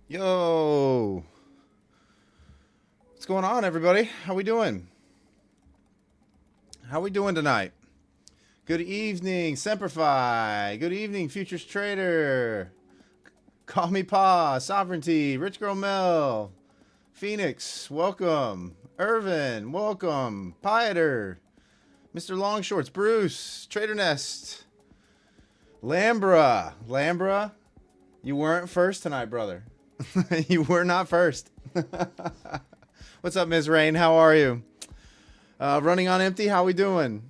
Yo, what's going on, everybody? How we doing? How we doing tonight? Good evening, Semperfi. Good evening, Futures Trader. Call me Pa, Sovereignty, Rich Girl Mel, Phoenix, welcome. Irvin, welcome. Pieter, Mr. Longshorts, Bruce, Trader Nest, Lambra, you weren't first tonight, brother. You were not first. What's up, Ms. Rain? How are you? Running on empty. How we doing?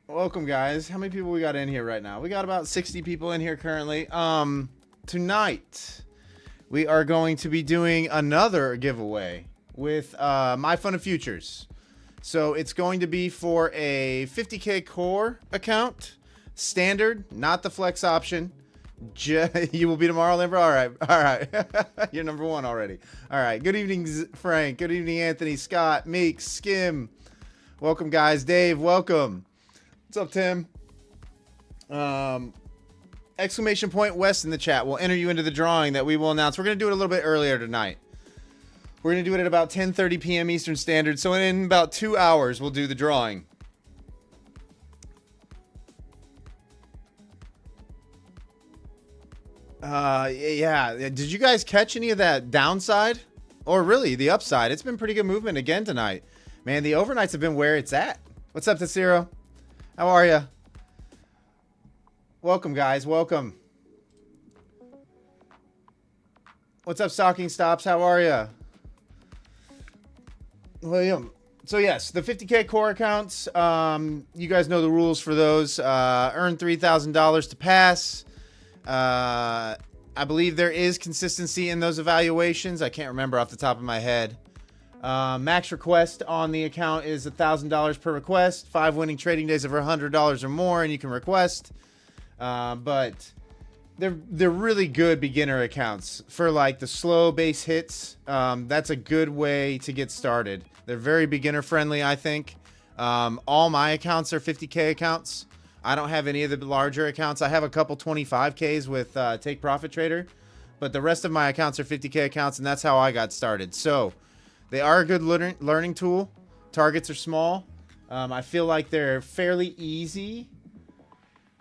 Welcome, guys. How many people we got in here right now? We got about 60 people in here currently. Tonight we are going to be doing another giveaway with MyFundedFutures. So it's going to be for a 50K core account, standard, not the flex option. You will be tomorrow, Limber. All right. You're number one already. All right. Good evening, Frank. Good evening, Anthony, Scott, Meeks, Skim. Welcome, guys. Dave, welcome. What's up, Tim? Exclamation point West in the chat. We'll enter you into the drawing that we will announce. We're going to do it a little bit earlier tonight. We're going to do it at about 10:30 p.m. Eastern Standard. So in about 2 hours, we'll do the drawing. Yeah. Did you guys catch any of that downside? Or really, the upside? It's been pretty good movement again tonight. Man, the overnights have been where it's at. What's up, Tessiro? How are you? Welcome, guys. Welcome. What's up, Stocking Stops? How are you? William. So yes, the 50K core accounts, you guys know the rules for those. Earn $3,000 to pass. I believe there is consistency in those evaluations. I can't remember off the top of my head. Max request on the account is $1,000 per request. 5 winning trading days of $100 or more, and you can request. But they're really good beginner accounts for like the slow base hits. That's a good way to get started. They're very beginner friendly, I think. All my accounts are 50K accounts. I don't have any of the larger accounts. I have a couple 25Ks with Take Profit Trader, but the rest of my accounts are 50K accounts, and that's how I got started. So they are a good learning tool. Targets are small. I feel like they're fairly easy,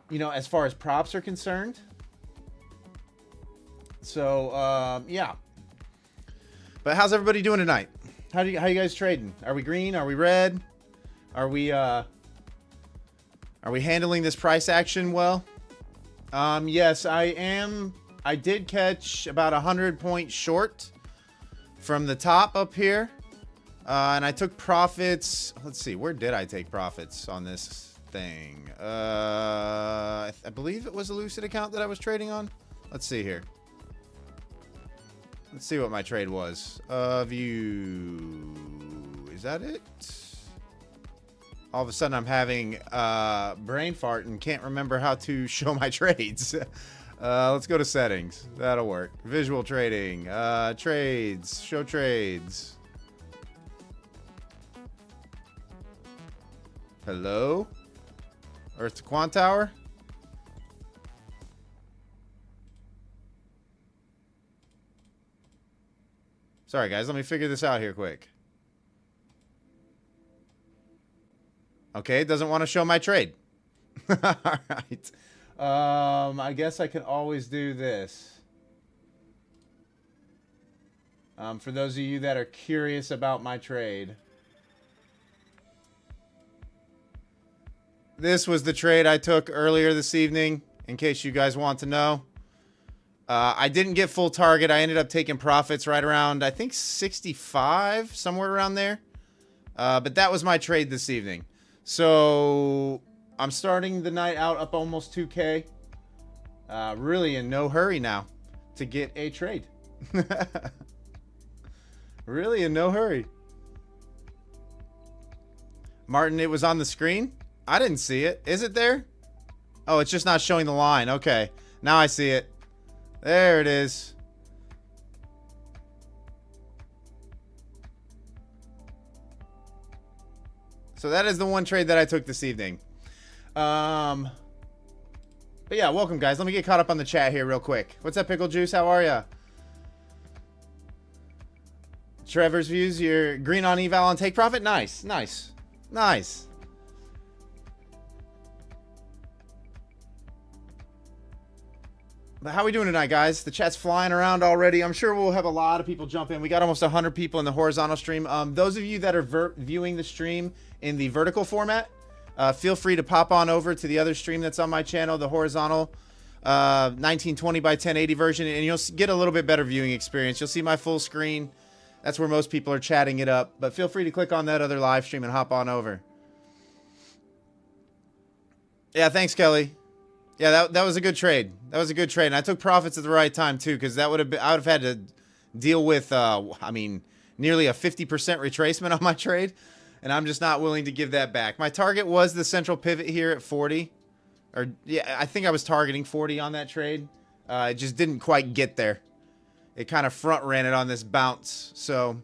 you know, as far as props are concerned. So yeah. But how's everybody doing tonight? How you guys trading? Are we green? Are we red? Are we handling this price action well? Yes, I am. I did catch about 100 points short from the top up here. And I took profits. Let's see, where did I take profits on this thing? I believe it was a Lucid account that I was trading on. Let's see here. Let's see what my trade was. View. Is that it? All of a sudden I'm having brain fart and can't remember how to show my trades. Let's go to settings. That'll work. Visual trading. Trades. Show trades. Hello? Earth to Quant Tower? Sorry, guys. Let me figure this out here quick. Okay, it doesn't want to show my trade. All right. I guess I can always do this. For those of you that are curious about my trade. This was the trade I took earlier this evening, in case you guys want to know. I didn't get full target. I ended up taking profits right around, I think, 65, somewhere around there. But that was my trade this evening. So I'm starting the night out up almost 2K. Really in no hurry now to get a trade. Really in no hurry. Martin, it was on the screen? I didn't see it. Is it there? Oh, it's just not showing the line. Okay. Now I see it. There it is. So that is the one trade that I took this evening. But yeah, welcome guys. Let me get caught up on the chat here real quick. What's up, Pickle Juice? How are ya? Trevor's views, you're green on eval on take profit. Nice, nice, nice. But how we doing tonight, guys? The chat's flying around already. I'm sure we'll have a lot of people jump in. We got almost 100 people in the horizontal stream. Those of you that are viewing the stream in the vertical format, feel free to pop on over to the other stream that's on my channel, the horizontal 1920 by 1080 version, and you'll get a little bit better viewing experience. You'll see my full screen. That's where most people are chatting it up. But feel free to click on that other live stream and hop on over. Yeah, thanks, Kelly. Yeah, that was a good trade. That was a good trade. And I took profits at the right time, too, because that would have been, I would have had to deal with, I mean, nearly a 50% retracement on my trade. And I'm just not willing to give that back. My target was the central pivot here at 40. Or, yeah, I think I was targeting 40 on that trade. It just didn't quite get there. It kind of front ran it on this bounce. So,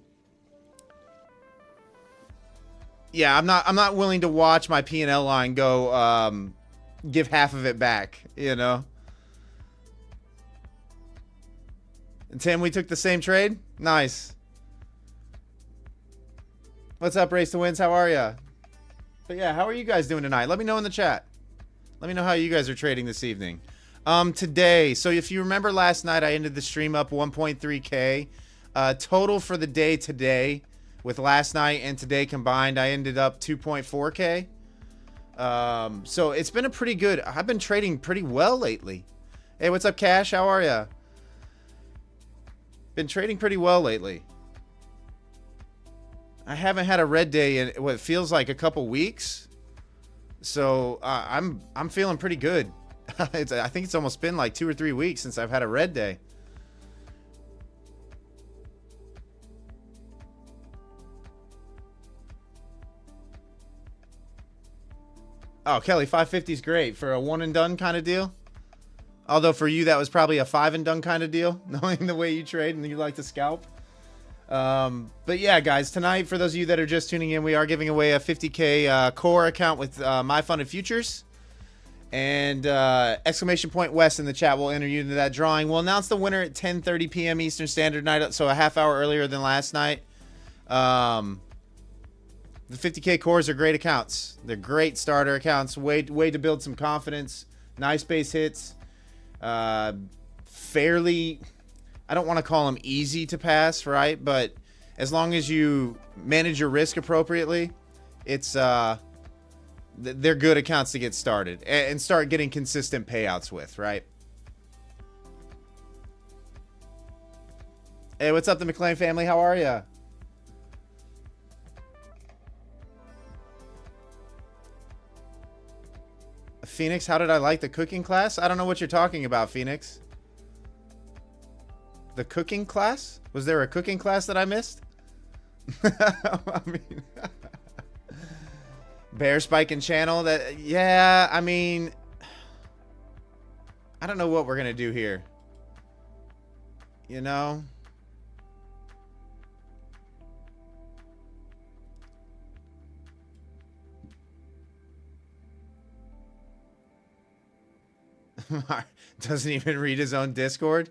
yeah, I'm not willing to watch my P&L line go, give half of it back, you know. And Tim, we took the same trade. Nice. What's up, Race to Wins? How are ya? But yeah, how are you guys doing tonight? Let me know in the chat. Let me know how you guys are trading this evening. Today, so if you remember last night, I ended the stream up 1.3K. Total for the day today, with last night and today combined, I ended up 2.4K. So it's been a pretty good, I've been trading pretty well lately. Hey, what's up, Cash? How are ya? Been trading pretty well lately. I haven't had a red day in what feels like a couple weeks. So I'm feeling pretty good. I think it's almost been like 2 or 3 weeks since I've had a red day. Oh, Kelly, 550 is great for a one and done kind of deal. Although for you, that was probably a 5 and done kind of deal, knowing the way you trade and you like to scalp. But yeah, guys, tonight, for those of you that are just tuning in, we are giving away a 50K core account with MyFundedFutures. And exclamation point West in the chat will enter you into that drawing. We'll announce the winner at 10:30 p.m. Eastern Standard Night, so a half hour earlier than last night. The 50K cores are great accounts. They're great starter accounts. Way to build some confidence. Nice base hits. Fairly, I don't want to call them easy to pass, right? But as long as you manage your risk appropriately, it's they're good accounts to get started and start getting consistent payouts with, right? Hey, what's up, the McLean family? How are ya? Phoenix, how did I like the cooking class? I don't know what you're talking about, Phoenix. The cooking class? Was there a cooking class that I missed? I mean, Bear Spiking channel. That, yeah, I mean, I don't know what we're gonna do here. You know? Doesn't even read his own Discord.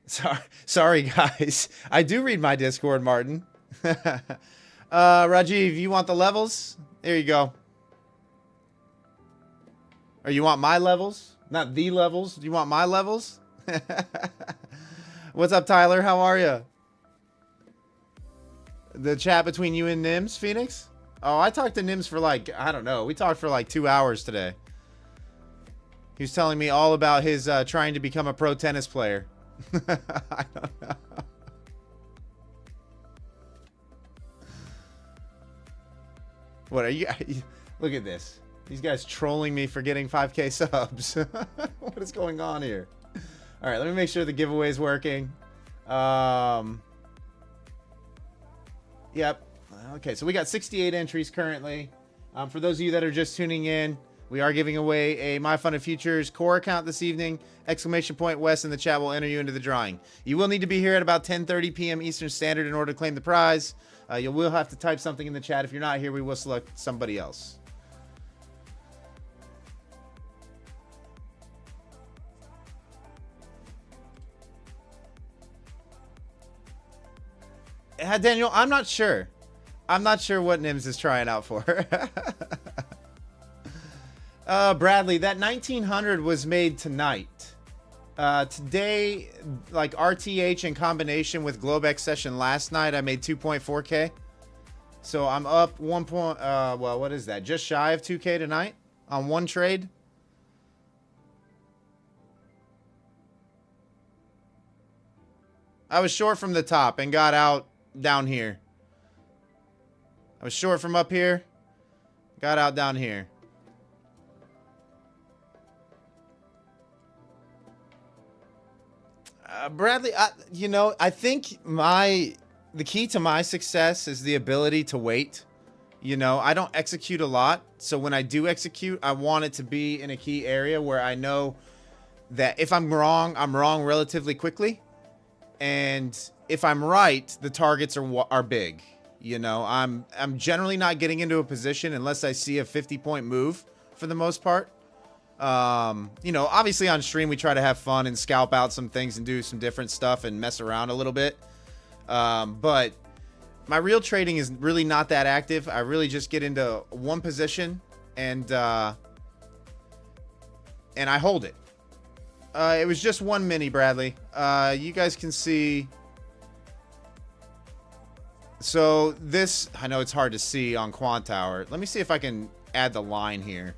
Sorry, guys. I do read my Discord, Martin. Rajiv, you want the levels? There you go. Or you want my levels? Not the levels. Do you want my levels? What's up, Tyler? How are you? The chat between you and Nims, Phoenix? Oh, I talked to Nims for like, I don't know. We talked for like 2 hours today. He was telling me all about his trying to become a pro tennis player. I don't know. What are you? Look at this. These guys trolling me for getting 5K subs. What is going on here? All right, let me make sure the giveaway is working. Yep. Okay, so we got 68 entries currently. For those of you that are just tuning in, we are giving away a MyFundedFutures core account this evening. Exclamation point West in the chat will enter you into the drawing. You will need to be here at about 10:30 p.m. Eastern Standard in order to claim the prize. You will have to type something in the chat. If you're not here, we will select somebody else. Daniel, I'm not sure. I'm not sure what Nims is trying out for. Bradley, that 1900 was made ttonight. Today, like RTH in combination with globex session last night, I made 2.4K. So I'm up well, what is that? Just shy of 2K tonight on one trade. I was short from the top and got out down here. I was short from up here, got out down here. Bradley, you know, I think the key to my success is the ability to wait. You know, I don't execute a lot. So when I do execute, I want it to be in a key area where I know that if I'm wrong relatively quickly. And if I'm right, the targets are big. You know, I'm generally not getting into a position unless I see a 50-point move for the most part. You know, obviously on stream we try to have fun and scalp out some things and do some different stuff and mess around a little bit. But my real trading is really not that active. I really just get into one position and I hold it. It was just one mini, Bradley. You guys can see. So this, I know it's hard to see on Quant Tower. Let me see if I can add the line here.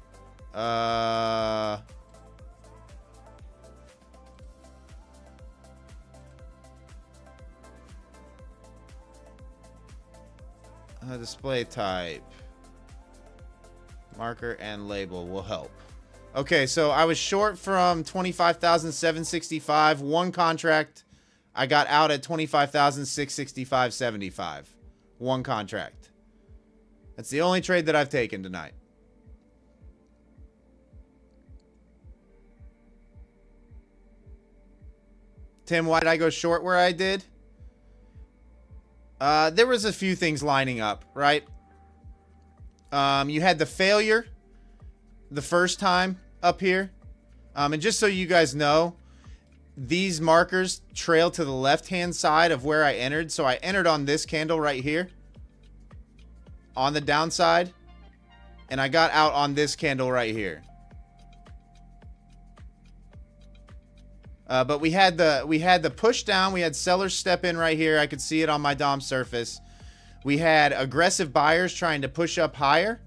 Display type. Marker and label will help. Okay, so I was short from 25,765. One contract. I got out at 25,665.75. One contract. That's the only trade that I've taken tonight. Tim, why did I go short where I did? There was a few things lining up, right? You had the failure the first time up here. And just so you guys know, these markers trail to the left-hand side of where I entered. So I entered on this candle right here on the downside, and I got out on this candle right here. But we had the push down. We had sellers step in right here. I could see it on my DOM surface. We had aggressive buyers trying to push up higher.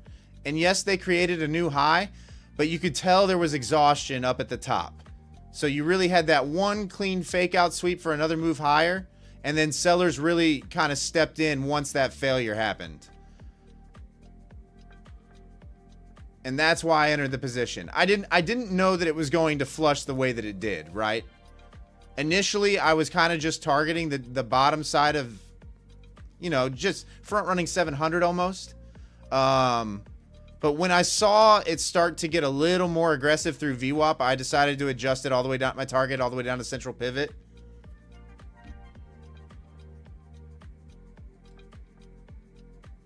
And yes, they created a new high, but you could tell there was exhaustion up at the top. So you really had that one clean fake out sweep for another move higher. And then sellers really kind of stepped in once that failure happened. And that's why I entered the position. I didn't know that it was going to flush the way that it did, right? Initially, I was kind of just targeting the bottom side of, you know, just front running 700 almost. But when I saw it start to get a little more aggressive through VWAP, I decided to adjust it all the way down, my target all the way down to central pivot.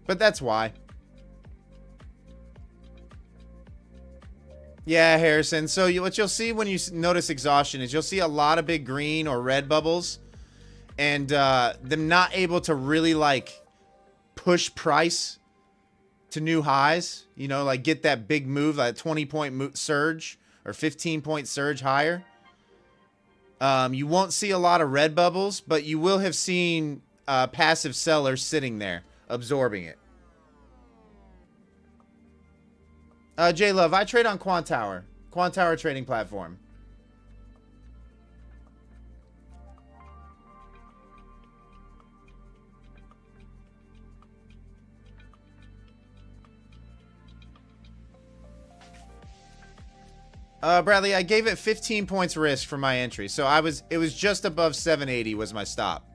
But that's why. Yeah, Harrison. So what you'll see when you notice exhaustion is you'll see a lot of big green or red bubbles, and them not able to really like push price to new highs. You know, like get that big move, like 20-point surge or 15-point surge higher. You won't see a lot of red bubbles, but you will have seen passive sellers sitting there absorbing it. J-Love, I trade on Quant Tower trading platform. Bradley, I gave it 15 points risk for my entry. So it was just above 780 was my stop.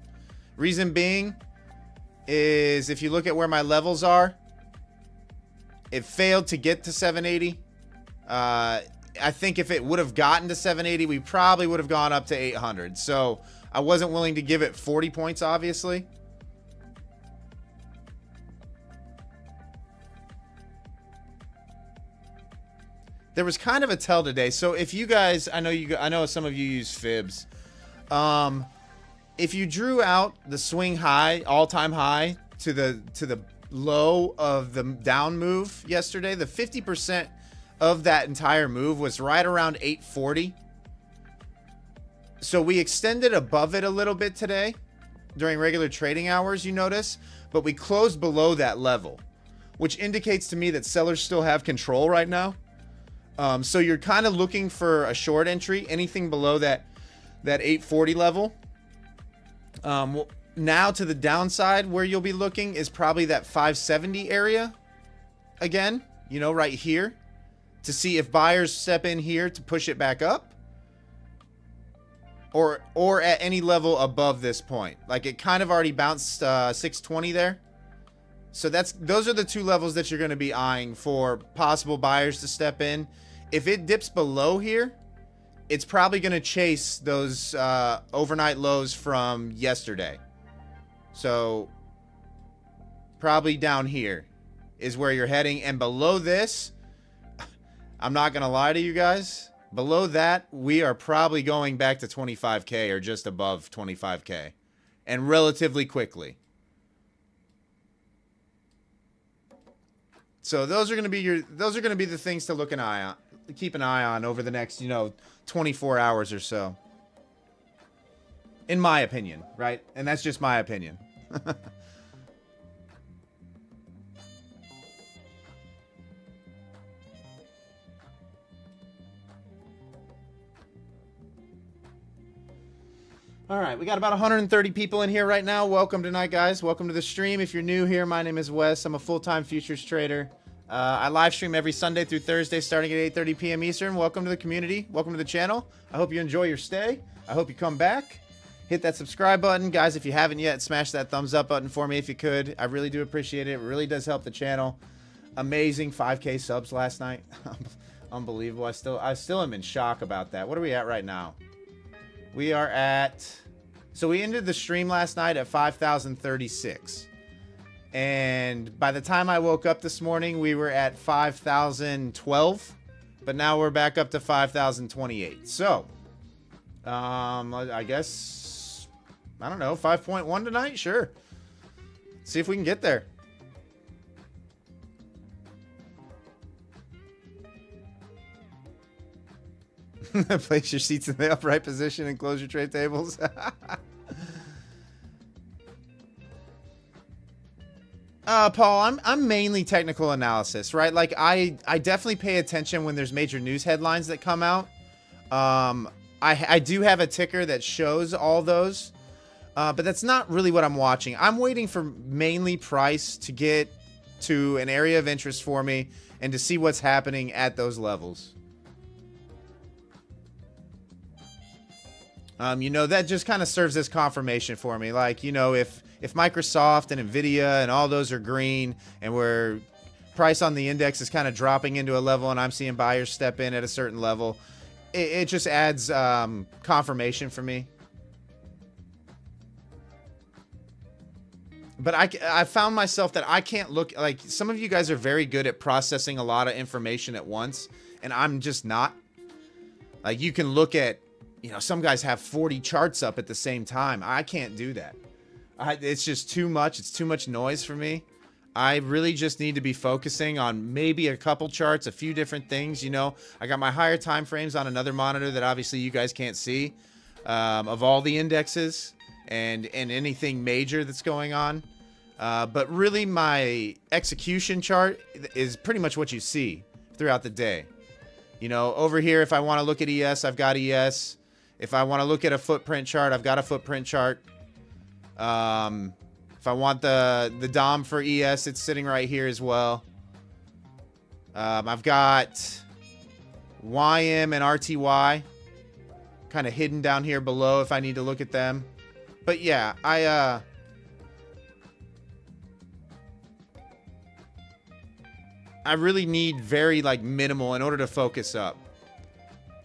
Reason being is if you look at where my levels are, it failed to get to 780. I think if it would have gotten to 780, we probably would have gone up to 800. So I wasn't willing to give it 40 points, obviously. There was kind of a tell today. So if you guys, I know some of you use fibs. if you drew out the swing high, all-time high to the low of the down move yesterday, the 50% of that entire move was right around 840. So we extended above it a little bit today during regular trading hours, you notice, but we closed below that level, which indicates to me that sellers still have control right now. So you're kind of looking for a short entry, anything below that 840 level. Now to the downside, where you'll be looking is probably that 570 area again, you know, right here, to see if buyers step in here to push it back up, or at any level above this point. Like it kind of already bounced 620 there. So those are the two levels that you're going to be eyeing for possible buyers to step in. If it dips below here, it's probably going to chase those overnight lows from yesterday. So probably down here is where you're heading. And below this, I'm not going to lie to you guys, below that, we are probably going back to 25K or just above 25K, and relatively quickly. So those are going to be the things to keep an eye on over the next, 24 hours or so. In my opinion, right? And that's just my opinion. All right, we got about 130 people in here right now. Welcome tonight, guys. Welcome to the stream. If you're new here, my name is Wes. I'm a full-time futures trader. I live stream every Sunday through Thursday starting at 8:30 p.m. Eastern. Welcome to the community. Welcome to the channel. I hope you enjoy your stay. I hope you come back. Hit that subscribe button. Guys, if you haven't yet, smash that thumbs up button for me if you could. I really do appreciate it. It really does help the channel. Amazing 5K subs last night. Unbelievable. I still am in shock about that. What are we at right now? We are at... So we ended the stream last night at 5,036. And by the time I woke up this morning, we were at 5,012. But now we're back up to 5,028. So, I guess, I don't know, 5.1 tonight? Sure. See if we can get there. Place your seats in the upright position and close your tray tables. Paul, I'm mainly technical analysis, right? Like I definitely pay attention when there's major news headlines that come out. I do have a ticker that shows all those, but that's not really what I'm watching. I'm waiting for mainly price to get to an area of interest for me and to see what's happening at those levels. That just kind of serves as confirmation for me. Like, if Microsoft and Nvidia and all those are green and where price on the index is kind of dropping into a level and I'm seeing buyers step in at a certain level, it just adds confirmation for me. But I found myself that I can't look, like some of you guys are very good at processing a lot of information at once, and I'm just not. Like you can look at, some guys have 40 charts up at the same time. I can't do that. It's just too much. It's too much noise for me. I really just need to be focusing on maybe a couple charts, a few different things. I got my higher time frames on another monitor that obviously you guys can't see, of all the indexes and anything major that's going on. But really my execution chart is pretty much what you see throughout the day. Over here, if I want to look at ES, I've got ES. If I want to look at a footprint chart, I've got a footprint chart. If I want the DOM for ES, it's sitting right here as well. I've got YM and RTY kind of hidden down here below if I need to look at them. But yeah, I really need very minimal in order to focus up.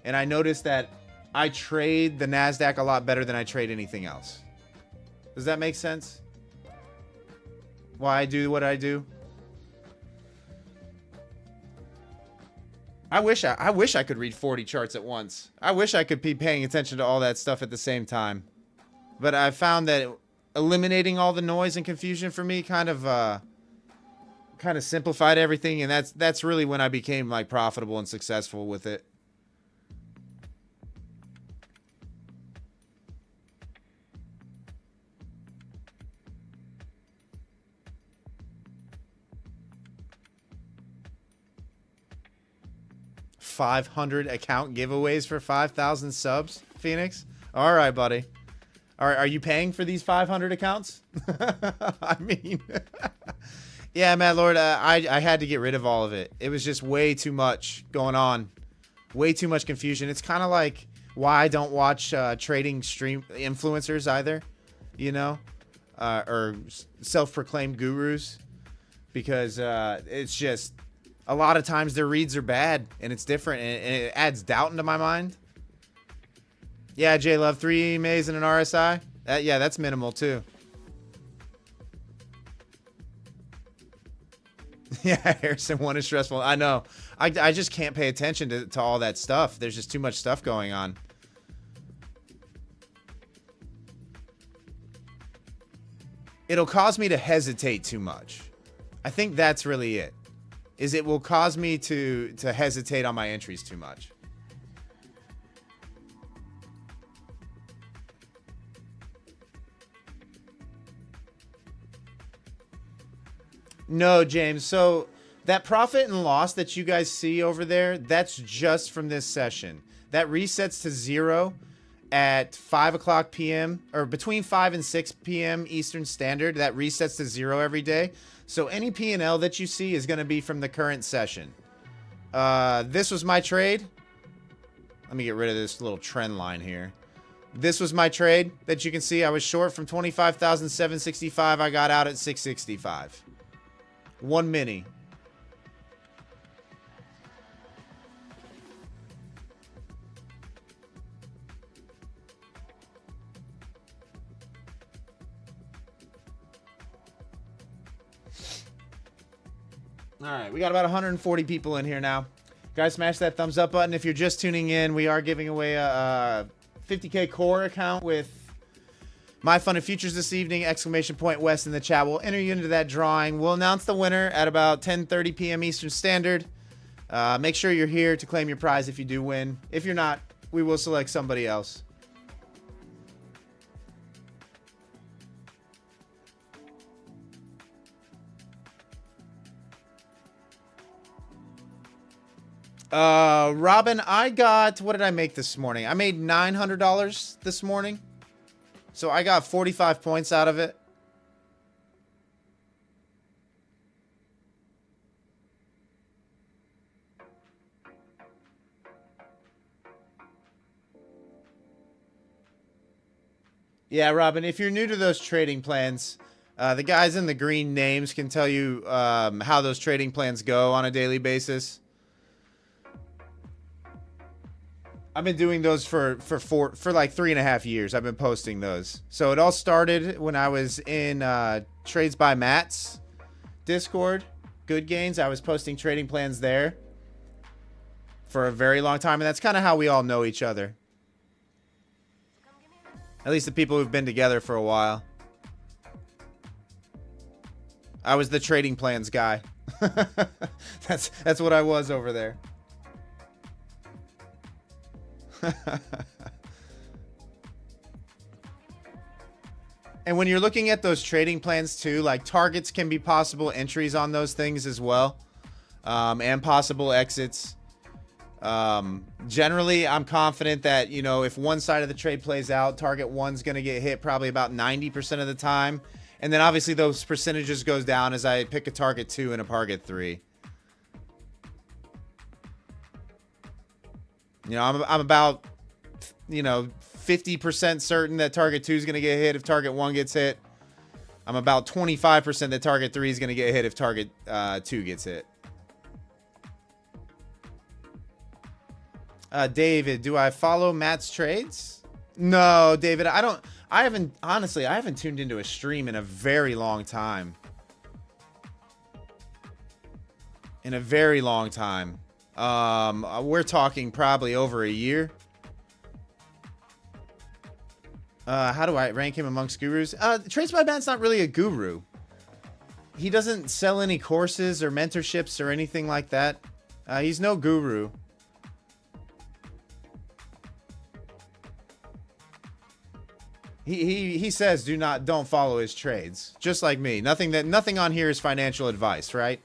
And I noticed that I trade the Nasdaq a lot better than I trade anything else. Does that make sense? Why I do what I do? I wish I could read 40 charts at once. I wish I could be paying attention to all that stuff at the same time. But I found that eliminating all the noise and confusion for me kind of simplified everything, and that's really when I became like profitable and successful with it. $500 account giveaways for 5,000 subs, Phoenix. All right, buddy. All right, are you paying for these 500 accounts? I mean, yeah, Mad Lord, I had to get rid of all of it. It was just way too much going on. Way too much confusion. It's kind of like why I don't watch trading stream influencers either, you know, or self-proclaimed gurus, because it's just a lot of times their reads are bad and it's different, and it adds doubt into my mind. Yeah, J Love, 3 EMAs and an RSI. Yeah, that's minimal too. Yeah, Harrison 1 is stressful. I know. I just can't pay attention to all that stuff. There's just too much stuff going on. It'll cause me to hesitate too much. I think that's really it. Is it will cause me to hesitate on my entries too much. No, James. So that profit and loss that you guys see over there, that's just from this session. That resets to 0 at 5 o'clock p.m. or between 5 and 6 p.m. Eastern Standard. That resets to 0 every day. So any P&L that you see is going to be from the current session. This was my trade. Let me get rid of this little trend line here. This was my trade that you can see. I was short from 25,765. I got out at 665. 1 mini. All right, we got about 140 people in here now. Guys, smash that thumbs up button. If you're just tuning in, we are giving away a 50K core account with MyFundedFutures this evening, ! West in the chat. We'll enter you into that drawing. We'll announce the winner at about 10:30 p.m. Eastern Standard. Make sure you're here to claim your prize if you do win. If you're not, we will select somebody else. Robin, I got, what did I make this morning? I made $900 this morning. So I got 45 points out of it. Yeah, Robin, if you're new to those trading plans, the guys in the green names can tell you how those trading plans go on a daily basis. I've been doing those for like 3.5 years. I've been posting those. So it all started when I was in Trades by Matt's Discord, Good Gains. I was posting trading plans there for a very long time, and that's kind of how we all know each other. At least the people who've been together for a while. I was the trading plans guy. That's what I was over there. And when you're looking at those trading plans too, like targets can be possible entries on those things as well, and possible exits. Generally, I'm confident that, you know, if one side of the trade plays out, target 1's going to get hit probably about 90% of the time. And then obviously those percentages goes down as I pick a target 2 and a target 3. You know, I'm about, you know, 50% certain that target 2 is going to get hit if target 1 gets hit. I'm about 25% that target 3 is going to get hit if target 2 gets hit. David, do I follow Matt's trades? No, David, I haven't tuned into a stream in a very long time. In a very long time. We're talking probably over a year. How do I rank him amongst gurus? Trace My Bat's not really a guru. He doesn't sell any courses or mentorships or anything like that. He's no guru. He says don't follow his trades. Just like me. Nothing on here is financial advice, right?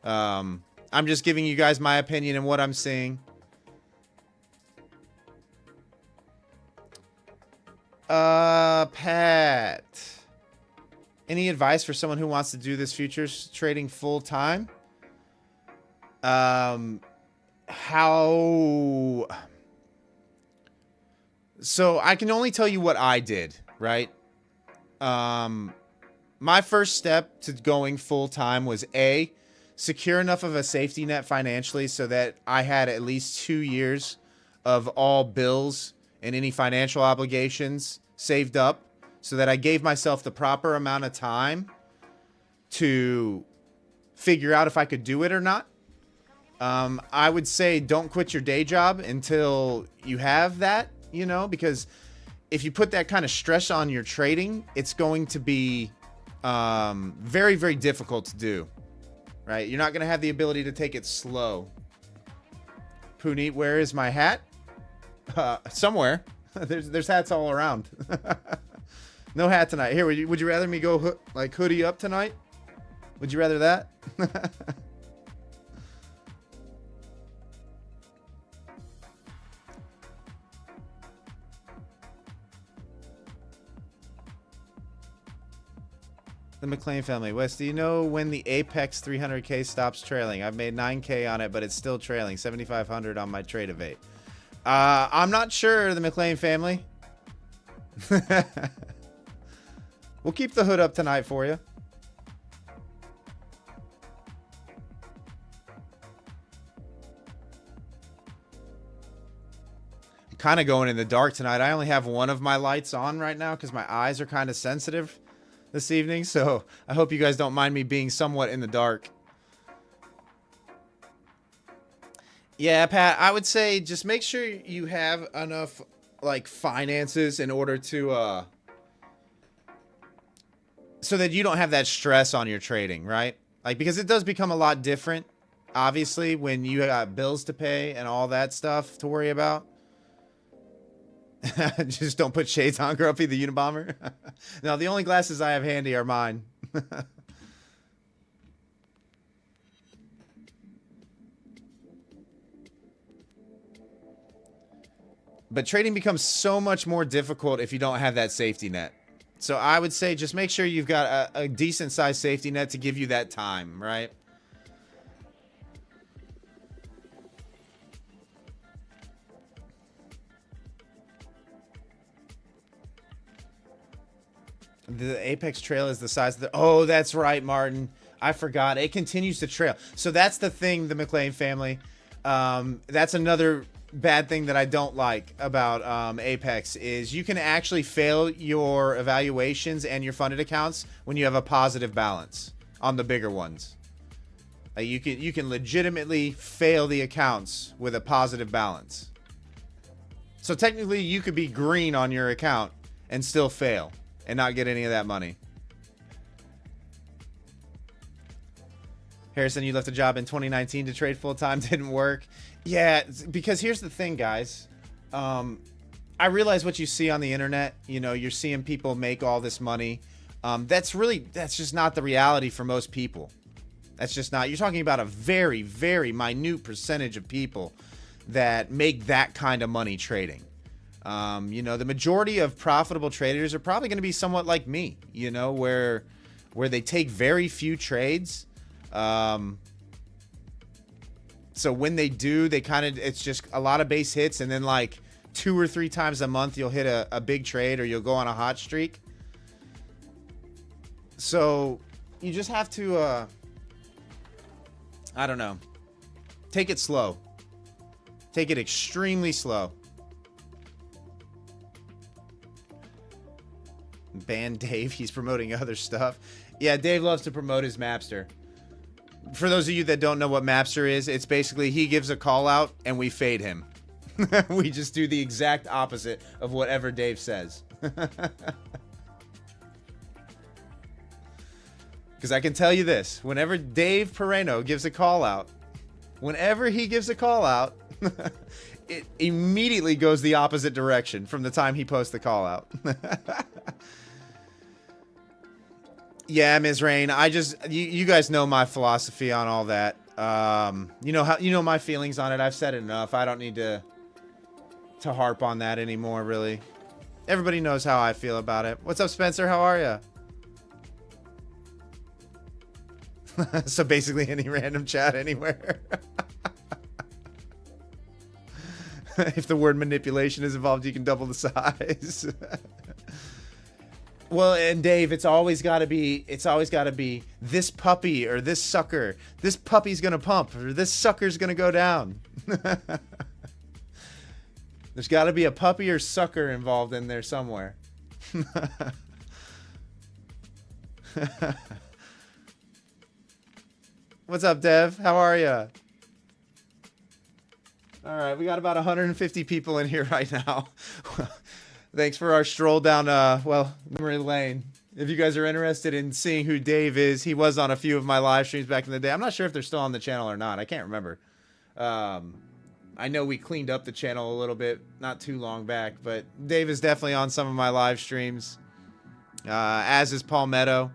I'm just giving you guys my opinion and what I'm seeing. Pat. Any advice for someone who wants to do this futures trading full time? How... So I can only tell you what I did, right? My first step to going full time was A, secure enough of a safety net financially so that I had at least 2 years of all bills and any financial obligations saved up so that I gave myself the proper amount of time to figure out if I could do it or not. I would say don't quit your day job until you have that. You know, because if you put that kind of stress on your trading, it's going to be very, very difficult to do, right? You're not going to have the ability to take it slow. Puneet, where is my hat? Somewhere. There's hats all around. No hat tonight. Here, would you rather me go like hoodie up tonight? Would you rather that? The McLean family. Wes, do you know when the Apex 300K stops trailing? I've made 9K on it, but it's still trailing. 7,500 on my trade of 8. I'm not sure, the McLean family. We'll keep the hood up tonight for you. I'm kind of going in the dark tonight. I only have one of my lights on right now because my eyes are kind of sensitive this evening, so I hope you guys don't mind me being somewhat in the dark. Yeah, Pat, I would say just make sure you have enough like finances in order to so that you don't have that stress on your trading, right? Like, because it does become a lot different, obviously, when you got bills to pay and all that stuff to worry about. Just don't put shades on, Grumpy the Unabomber. No, the only glasses I have handy are mine. But trading becomes so much more difficult if you don't have that safety net. So I would say just make sure you've got a decent sized safety net to give you that time, right? The Apex trail is the size of the... Oh, that's right, Martin. I forgot. It continues to trail. So that's the thing, the McLean family. That's another bad thing that I don't like about Apex is you can actually fail your evaluations and your funded accounts when you have a positive balance on the bigger ones. You can legitimately fail the accounts with a positive balance. So technically you could be green on your account and still fail and not get any of that money. Harrison, you left a job in 2019 to trade full-time. Didn't work. Yeah, because here's the thing, guys. I realize what you see on the internet. You know, you're seeing people make all this money. That's just not the reality for most people. That's just not. You're talking about a very, very minute percentage of people that make that kind of money trading. You know, the majority of profitable traders are probably going to be somewhat like me, you know, where they take very few trades. So when they do, they it's just a lot of base hits, and then like 2 or 3 times a month, you'll hit a big trade or you'll go on a hot streak. So you just have to, I don't know, take it slow. Take it extremely slow. Ban Dave, he's promoting other stuff. Yeah, Dave loves to promote his Mapster. For those of you that don't know what Mapster is, it's basically he gives a call out and we fade him. We just do the exact opposite of whatever Dave says. Because I can tell you this, whenever Dave Pereno gives a call out, whenever he gives a call out, it immediately goes the opposite direction from the time he posts the call out. Yeah, Ms. Rain, you guys know my philosophy on all that. You know my feelings on it. I've said it enough. I don't need to harp on that anymore, really. Everybody knows how I feel about it. What's up, Spencer? How are you? So basically any random chat anywhere. If the word manipulation is involved, you can double the size. Well, and Dave, it's always got to be this puppy or this sucker. This puppy's going to pump or this sucker's going to go down. There's got to be a puppy or sucker involved in there somewhere. What's up, Dev? How are you? All right, we got about 150 people in here right now. Thanks for our stroll down, memory lane. If you guys are interested in seeing who Dave is, he was on a few of my live streams back in the day. I'm not sure if they're still on the channel or not. I can't remember. I know we cleaned up the channel a little bit not too long back, but Dave is definitely on some of my live streams. As is Palmetto.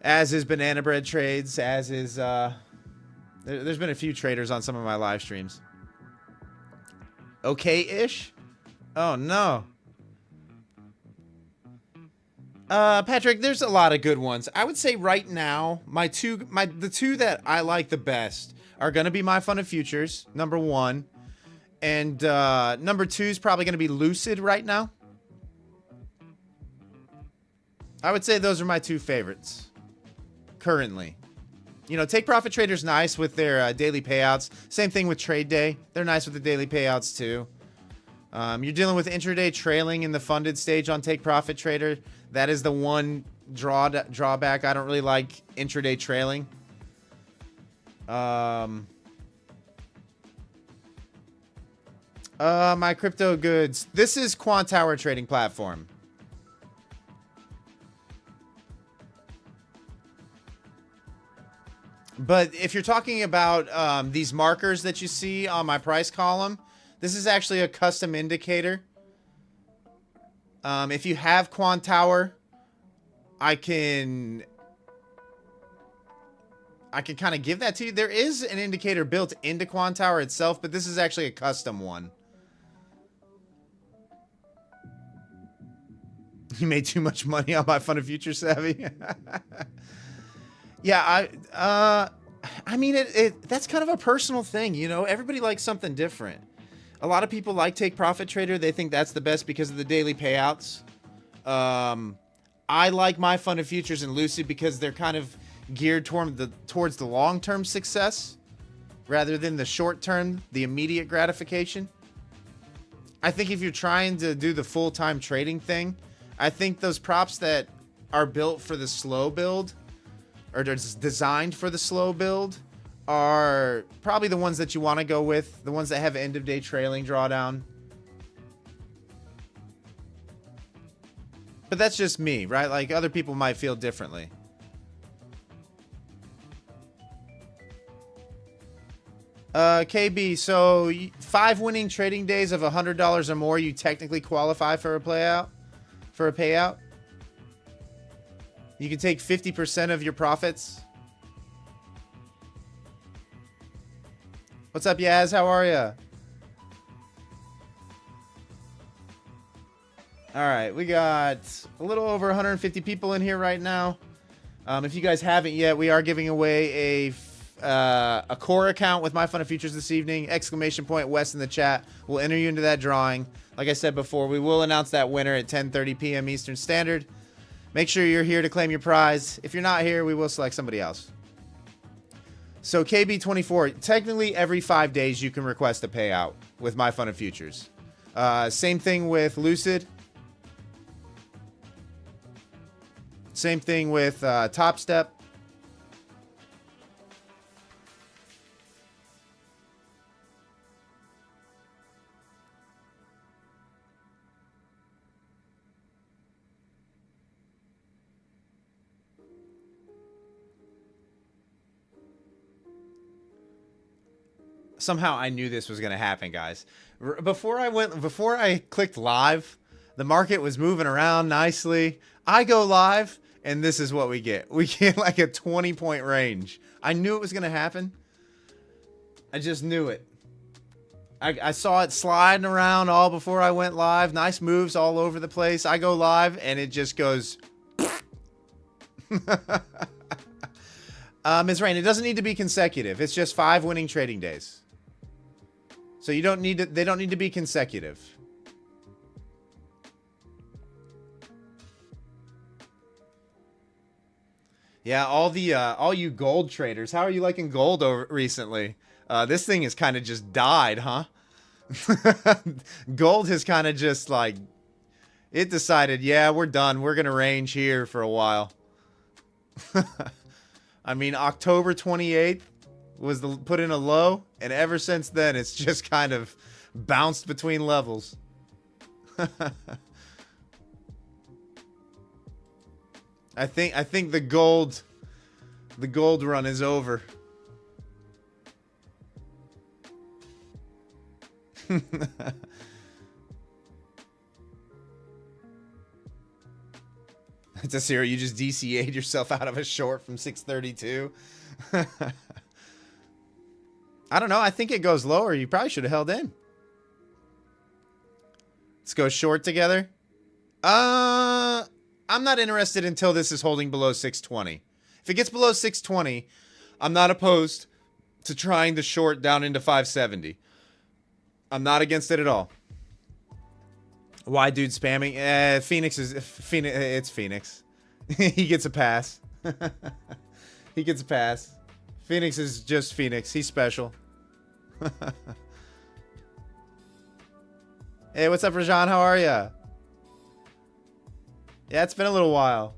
As is Banana Bread Trades. As is... There's been a few traders on some of my live streams. Okay-ish? Oh, no. Patrick, there's a lot of good ones. I would say right now, the two that I like the best are going to be MyFundedFutures, number one. And number two is probably going to be Lucid right now. I would say those are my two favorites currently. You know, Take Profit Trader's nice with their daily payouts. Same thing with Trade Day. They're nice with the daily payouts too. You're dealing with intraday trailing in the funded stage on Take Profit Trader. That is the one drawback. I don't really like intraday trailing. My crypto goods. This is Quant Tower trading platform. But if you're talking about these markers that you see on my price column, this is actually a custom indicator. If you have Quant Tower, I can kind of give that to you. There is an indicator built into Quant Tower itself, but this is actually a custom one. You made too much money on MyFundedFutures, Savvy. Yeah, I mean, that's kind of a personal thing, you know? Everybody likes something different. A lot of people like Take Profit Trader. They think that's the best because of the daily payouts. I like MyFundedFutures and Lucid because they're kind of geared towards the long-term success rather than the short-term, the immediate gratification. I think if you're trying to do the full-time trading thing, I think those props that are built for the slow build or designed for the slow build are probably the ones that you want to go with, the ones that have end-of-day trailing drawdown. But that's just me, right? Like, other people might feel differently. KB, so 5 winning trading days of $100 or more, you technically qualify for a payout. You can take 50% of your profits. What's up, Yaz? How are you? All right, we got a little over 150 people in here right now. If you guys haven't yet, we are giving away a core account with MyFundedFutures this evening. Exclamation point West in the chat. We'll enter you into that drawing. Like I said before, we will announce that winner at 10:30 p.m. Eastern Standard. Make sure you're here to claim your prize. If you're not here, we will select somebody else. So KB24, technically every 5 days you can request a payout with MyFundedFutures. Same thing with Lucid. Same thing with Top Step. Somehow I knew this was going to happen, guys. Before I clicked live, the market was moving around nicely. I go live, and this is what we get. We get like a 20-point range. I knew it was going to happen. I just knew it. I saw it sliding around all before I went live. Nice moves all over the place. I go live, and it just goes... Ms. Rain, it doesn't need to be consecutive. It's just 5 winning trading days. So you don't need to, they don't need to be consecutive. Yeah, all you gold traders, how are you liking gold recently? This thing has kind of just died, huh? Gold has kind of just like, it decided, yeah, we're done. We're going to range here for a while. I mean, October 28th was put in a low, and ever since then, it's just kind of bounced between levels. I think the gold run is over. It's a zero. You just DCA'd yourself out of a short from 632. I don't know. I think it goes lower. You probably should have held in. Let's go short together. I'm not interested until this is holding below 620. If it gets below 620, I'm not opposed to trying to short down into 570. I'm not against it at all. Why dude spamming? Phoenix is Phoenix. It's Phoenix. He gets a pass. He gets a pass. Phoenix is just Phoenix. He's special. Hey, what's up, Rajan? How are ya? Yeah, it's been a little while.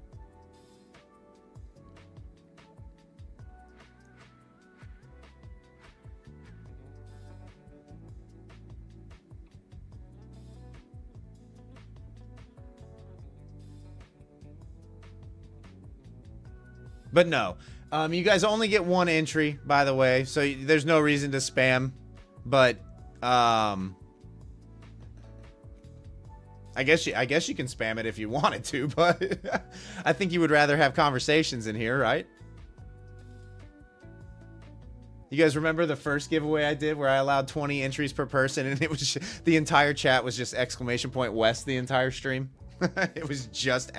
But no, you guys only get one entry, by the way, so there's no reason to spam. But I guess you can spam it if you wanted to, but I think you would rather have conversations in here, right? You guys remember the first giveaway I did where I allowed 20 entries per person, and it was the entire chat was just exclamation point West the entire stream. It was just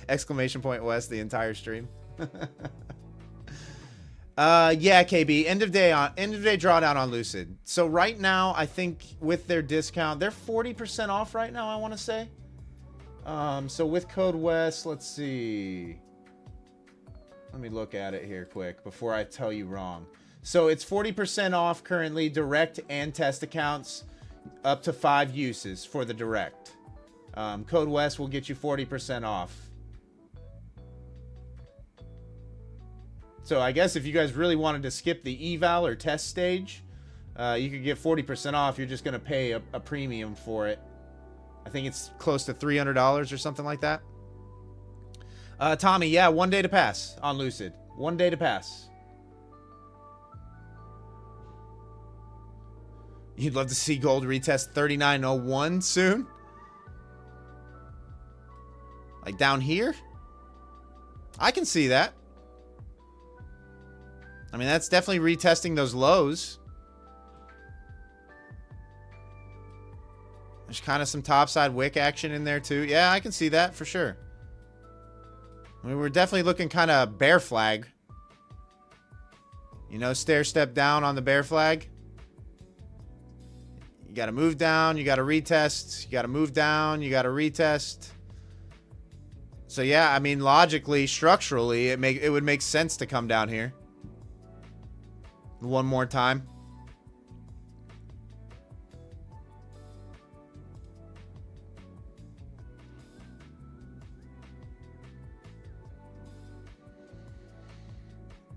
exclamation point West the entire stream. Yeah, KB, end of day drawdown on Lucid. So right now, I think with their discount, they're 40% off right now, I want to say. So with code West, let's see. Let me look at it here quick before I tell you wrong. So it's 40% off currently, direct and test accounts, up to 5 uses for the direct. Code West will get you 40% off. So I guess if you guys really wanted to skip the eval or test stage, you could get 40% off. You're just going to pay a premium for it. I think it's close to $300 or something like that. Tommy, yeah, 1 day to pass on Lucid. 1 day to pass. You'd love to see gold retest 3901 soon? Like down here? I can see that. I mean, that's definitely retesting those lows. There's kind of some topside wick action in there too. Yeah, I can see that for sure. I mean, we're definitely looking kind of bear flag. You know, stair step down on the bear flag. You got to move down. You got to retest. You got to move down. You got to retest. So yeah, I mean, logically, structurally, it would make sense to come down here. One more time.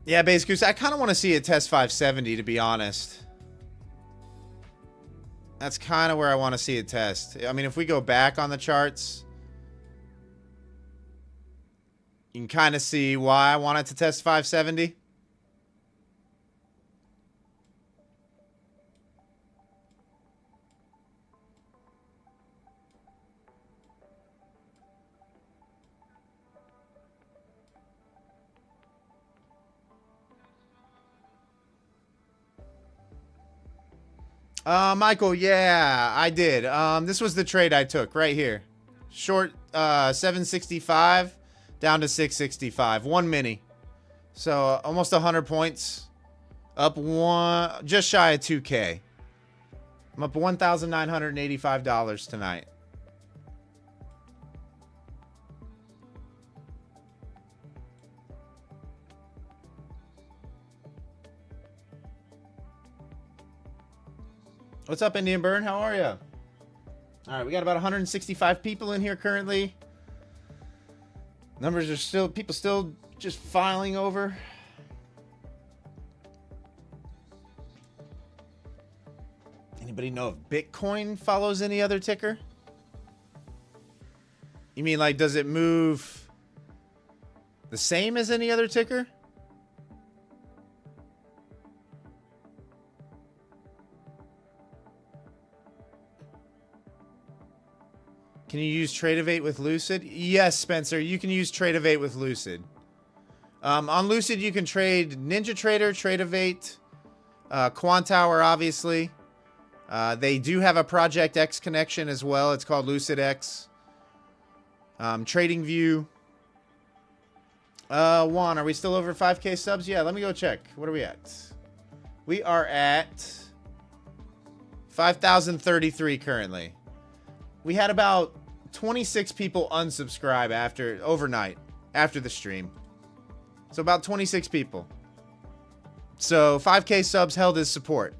Yeah, Base Goose, I kind of want to see it test 570, to be honest. That's kind of where I want to see it test. I mean, if we go back on the charts, you can kind of see why I want it to test 570. Michael, yeah, I did. This was the trade I took right here. Short 765 down to 665. One mini. So almost 100 points. Up one, just shy of 2K. I'm up $1,985 tonight. What's up, Indian Burn? How are you? All right, we got about 165 people in here currently. Numbers are still, people still just filing over. Anybody know if Bitcoin follows any other ticker? You mean like, does it move the same as any other ticker? Can you use Tradeovate with Lucid? Yes, Spencer, you can use Tradeovate with Lucid. On Lucid, you can trade NinjaTrader, Tradeovate, Quantower, obviously. They do have a Project X connection as well. It's called Lucid X. TradingView. Juan, are we still over 5K subs? Yeah, let me go check. What are we at? We are at 5,033 currently. We had about 26 people unsubscribe overnight after the stream. So about 26 people. So 5K subs held as support.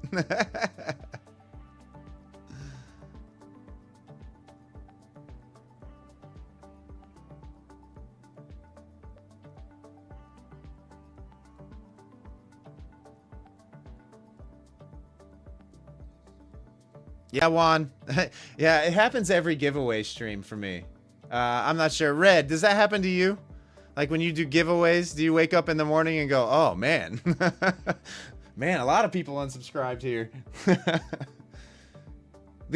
Yeah, Juan. Yeah, it happens every giveaway stream for me. I'm not sure. Red, does that happen to you? Like when you do giveaways, do you wake up in the morning and go, oh, man. Man, a lot of people unsubscribed here. The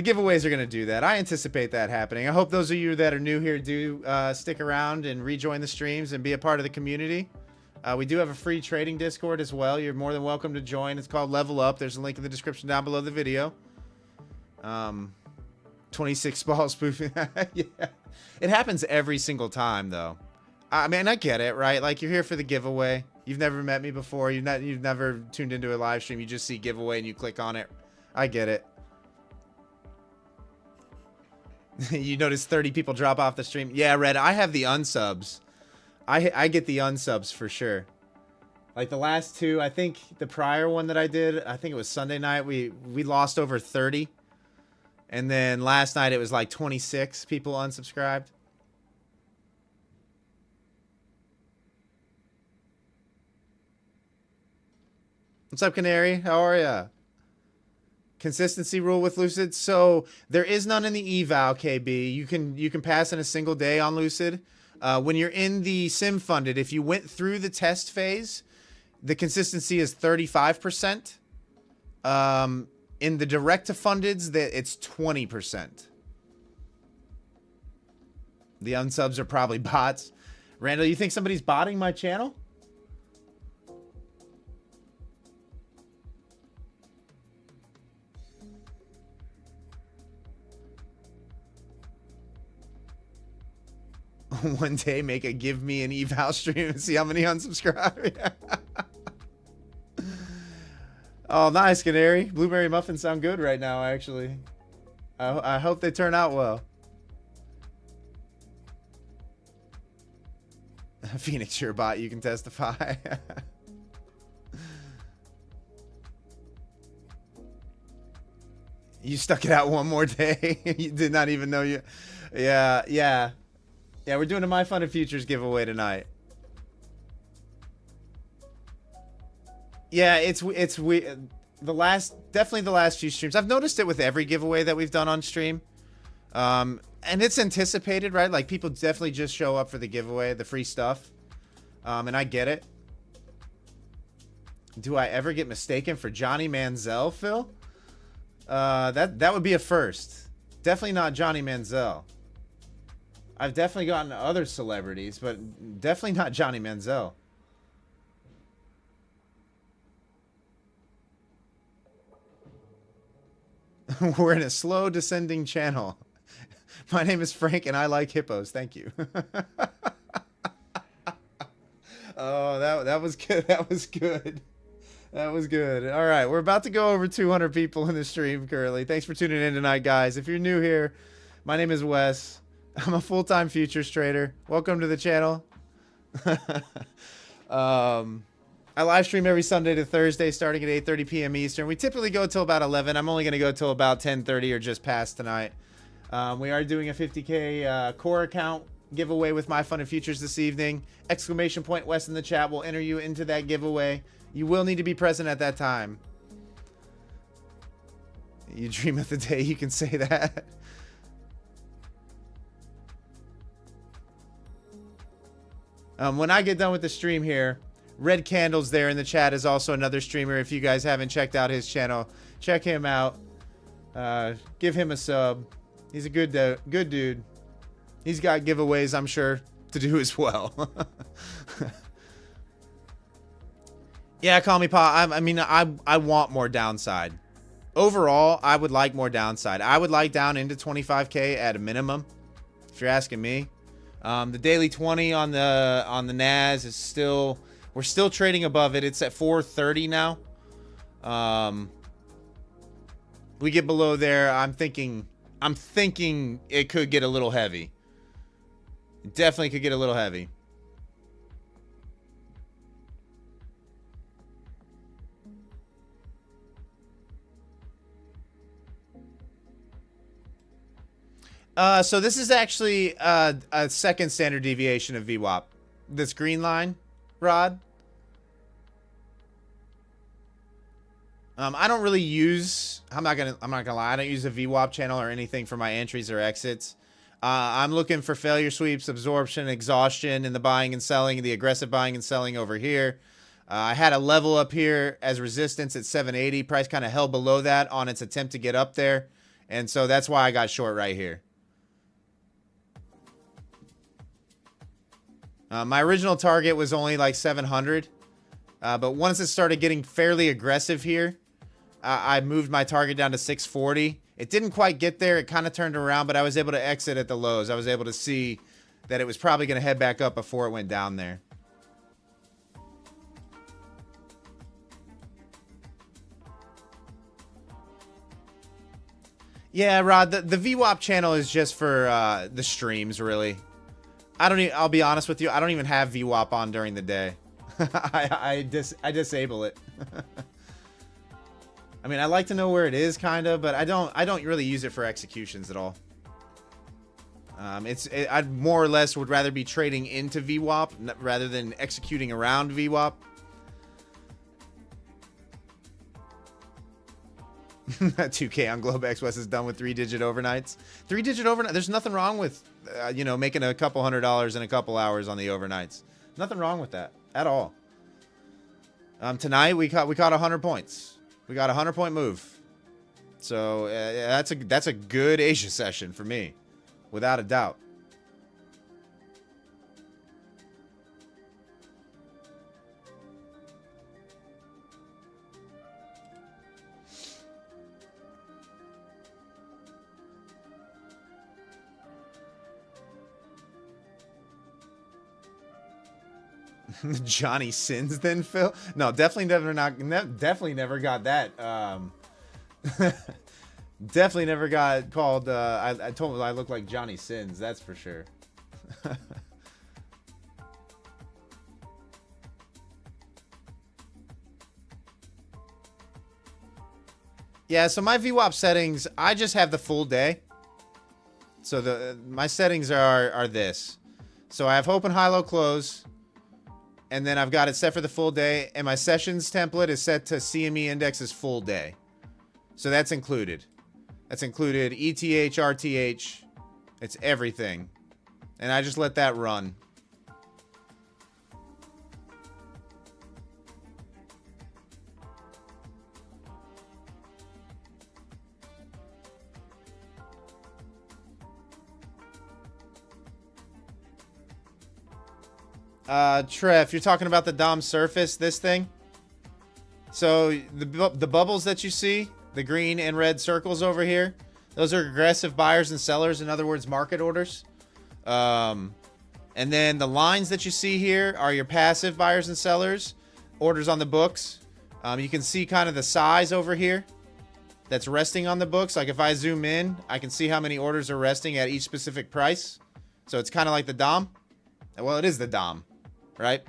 giveaways are going to do that. I anticipate that happening. I hope those of you that are new here do stick around and rejoin the streams and be a part of the community. We do have a free trading Discord as well. You're more than welcome to join. It's called Level Up. There's a link in the description down below the video. 26 ball spoofing. Yeah. It happens every single time, though. I mean, I get it, right? Like, you're here for the giveaway. You've never met me before. You've never tuned into a live stream. You just see giveaway and you click on it. I get it. You notice 30 people drop off the stream. Yeah, Red, I have the unsubs. I get the unsubs for sure. Like the last two, I think the prior one that I did, I think it was Sunday night, we lost over 30. And then last night it was like 26 people unsubscribed. What's up, Canary? How are ya? Consistency rule with Lucid. So there is none in the eval, KB. You can pass in a single day on Lucid. When you're in the sim funded, if you went through the test phase, the consistency is 35%. In the direct to fundeds, it's 20%. The unsubs are probably bots. Randall, you think somebody's botting my channel? One day, make a give me an eval stream and see how many unsubscribe. Oh, nice, Canary. Blueberry muffins sound good right now, actually. I hope they turn out well. Phoenix, you're a bot. You can testify. You stuck it out one more day. You did not even know you... Yeah, yeah. Yeah, we're doing a MyFundedFutures giveaway tonight. Yeah, it's definitely the last few streams. I've noticed it with every giveaway that we've done on stream. And it's anticipated, right? Like, people definitely just show up for the giveaway, the free stuff. And I get it. Do I ever get mistaken for Johnny Manziel, Phil? That would be a first. Definitely not Johnny Manziel. I've definitely gotten other celebrities, but definitely not Johnny Manziel. We're in a slow descending channel. My name is Frank and I like hippos. Thank you. Oh, that was good. That was good. That was good. All right, we're about to go over 200 people in the stream currently. Thanks for tuning in tonight, guys. If you're new here, my name is Wes. I'm a full-time futures trader. Welcome to the channel. I live stream every Sunday to Thursday starting at 8:30 p.m. Eastern. We typically go till about 11. I'm only going to go till about 10:30 or just past tonight. We are doing a 50K core account giveaway with MyFundedFutures this evening. Exclamation point West in the chat will enter you into that giveaway. You will need to be present at that time. You dream of the day you can say that. When I get done with the stream here, Red Candles there in the chat is also another streamer. If you guys haven't checked out his channel, check him out. Give him a sub. He's a good dude. He's got giveaways, I'm sure, to do as well. Yeah, call me Pa. I mean, I want more downside. Overall, I would like more downside. I would like down into 25K at a minimum, if you're asking me. The daily 20 on the Nas is still, we're still trading above it. It's at 430 now. We get below there. I'm thinking it could get a little heavy. It definitely could get a little heavy. So this is actually a second standard deviation of VWAP. This green line, Rod. I don't really use. I'm not gonna lie. I don't use a VWAP channel or anything for my entries or exits. I'm looking for failure sweeps, absorption, exhaustion in the buying and selling, the aggressive buying and selling over here. I had a level up here as resistance at 780. Price kind of held below that on its attempt to get up there, and so that's why I got short right here. My original target was only like 700, but once it started getting fairly aggressive here, I moved my target down to 640. It didn't quite get there. It kind of turned around, but I was able to exit at the lows. I was able to see that it was probably going to head back up before it went down there. Yeah, Rod, the VWAP channel is just for the streams, really. I'll be honest with you, I don't even have VWAP on during the day. I disable it. I mean, I like to know where it is, kind of, but I don't really use it for executions at all. I more or less would rather be trading into VWAP rather than executing around VWAP. 2K on globex. West is done with 3-digit overnights. 3-digit overnight. There's nothing wrong with making a couple $100 in a couple hours on the overnights. Nothing wrong with that at all. Tonight we caught 100 points. We got a 100-point move. So that's a good Asia session for me, without a doubt. Johnny Sins then, Phil? No, definitely never got that. Definitely never got called. I told him I look like Johnny Sins. That's for sure. Yeah, so my VWAP settings, I just have the full day. So my settings are this. So I have open, high, low, close. And then I've got it set for the full day. And my sessions template is set to CME index's full day. So that's included. That's included ETH, RTH. It's everything. And I just let that run. Trev, you're talking about the DOM surface, this thing? So the bubbles that you see, The green and red circles over here, those are aggressive buyers and sellers. In other words, market orders. And then the lines that you see here are your passive buyers and sellers, orders on the books. You can see kind of the size over here that's resting on the books. Like if I zoom in, I can see how many orders are resting at each specific price. So it's kind of like the DOM. Well, it is the DOM, right?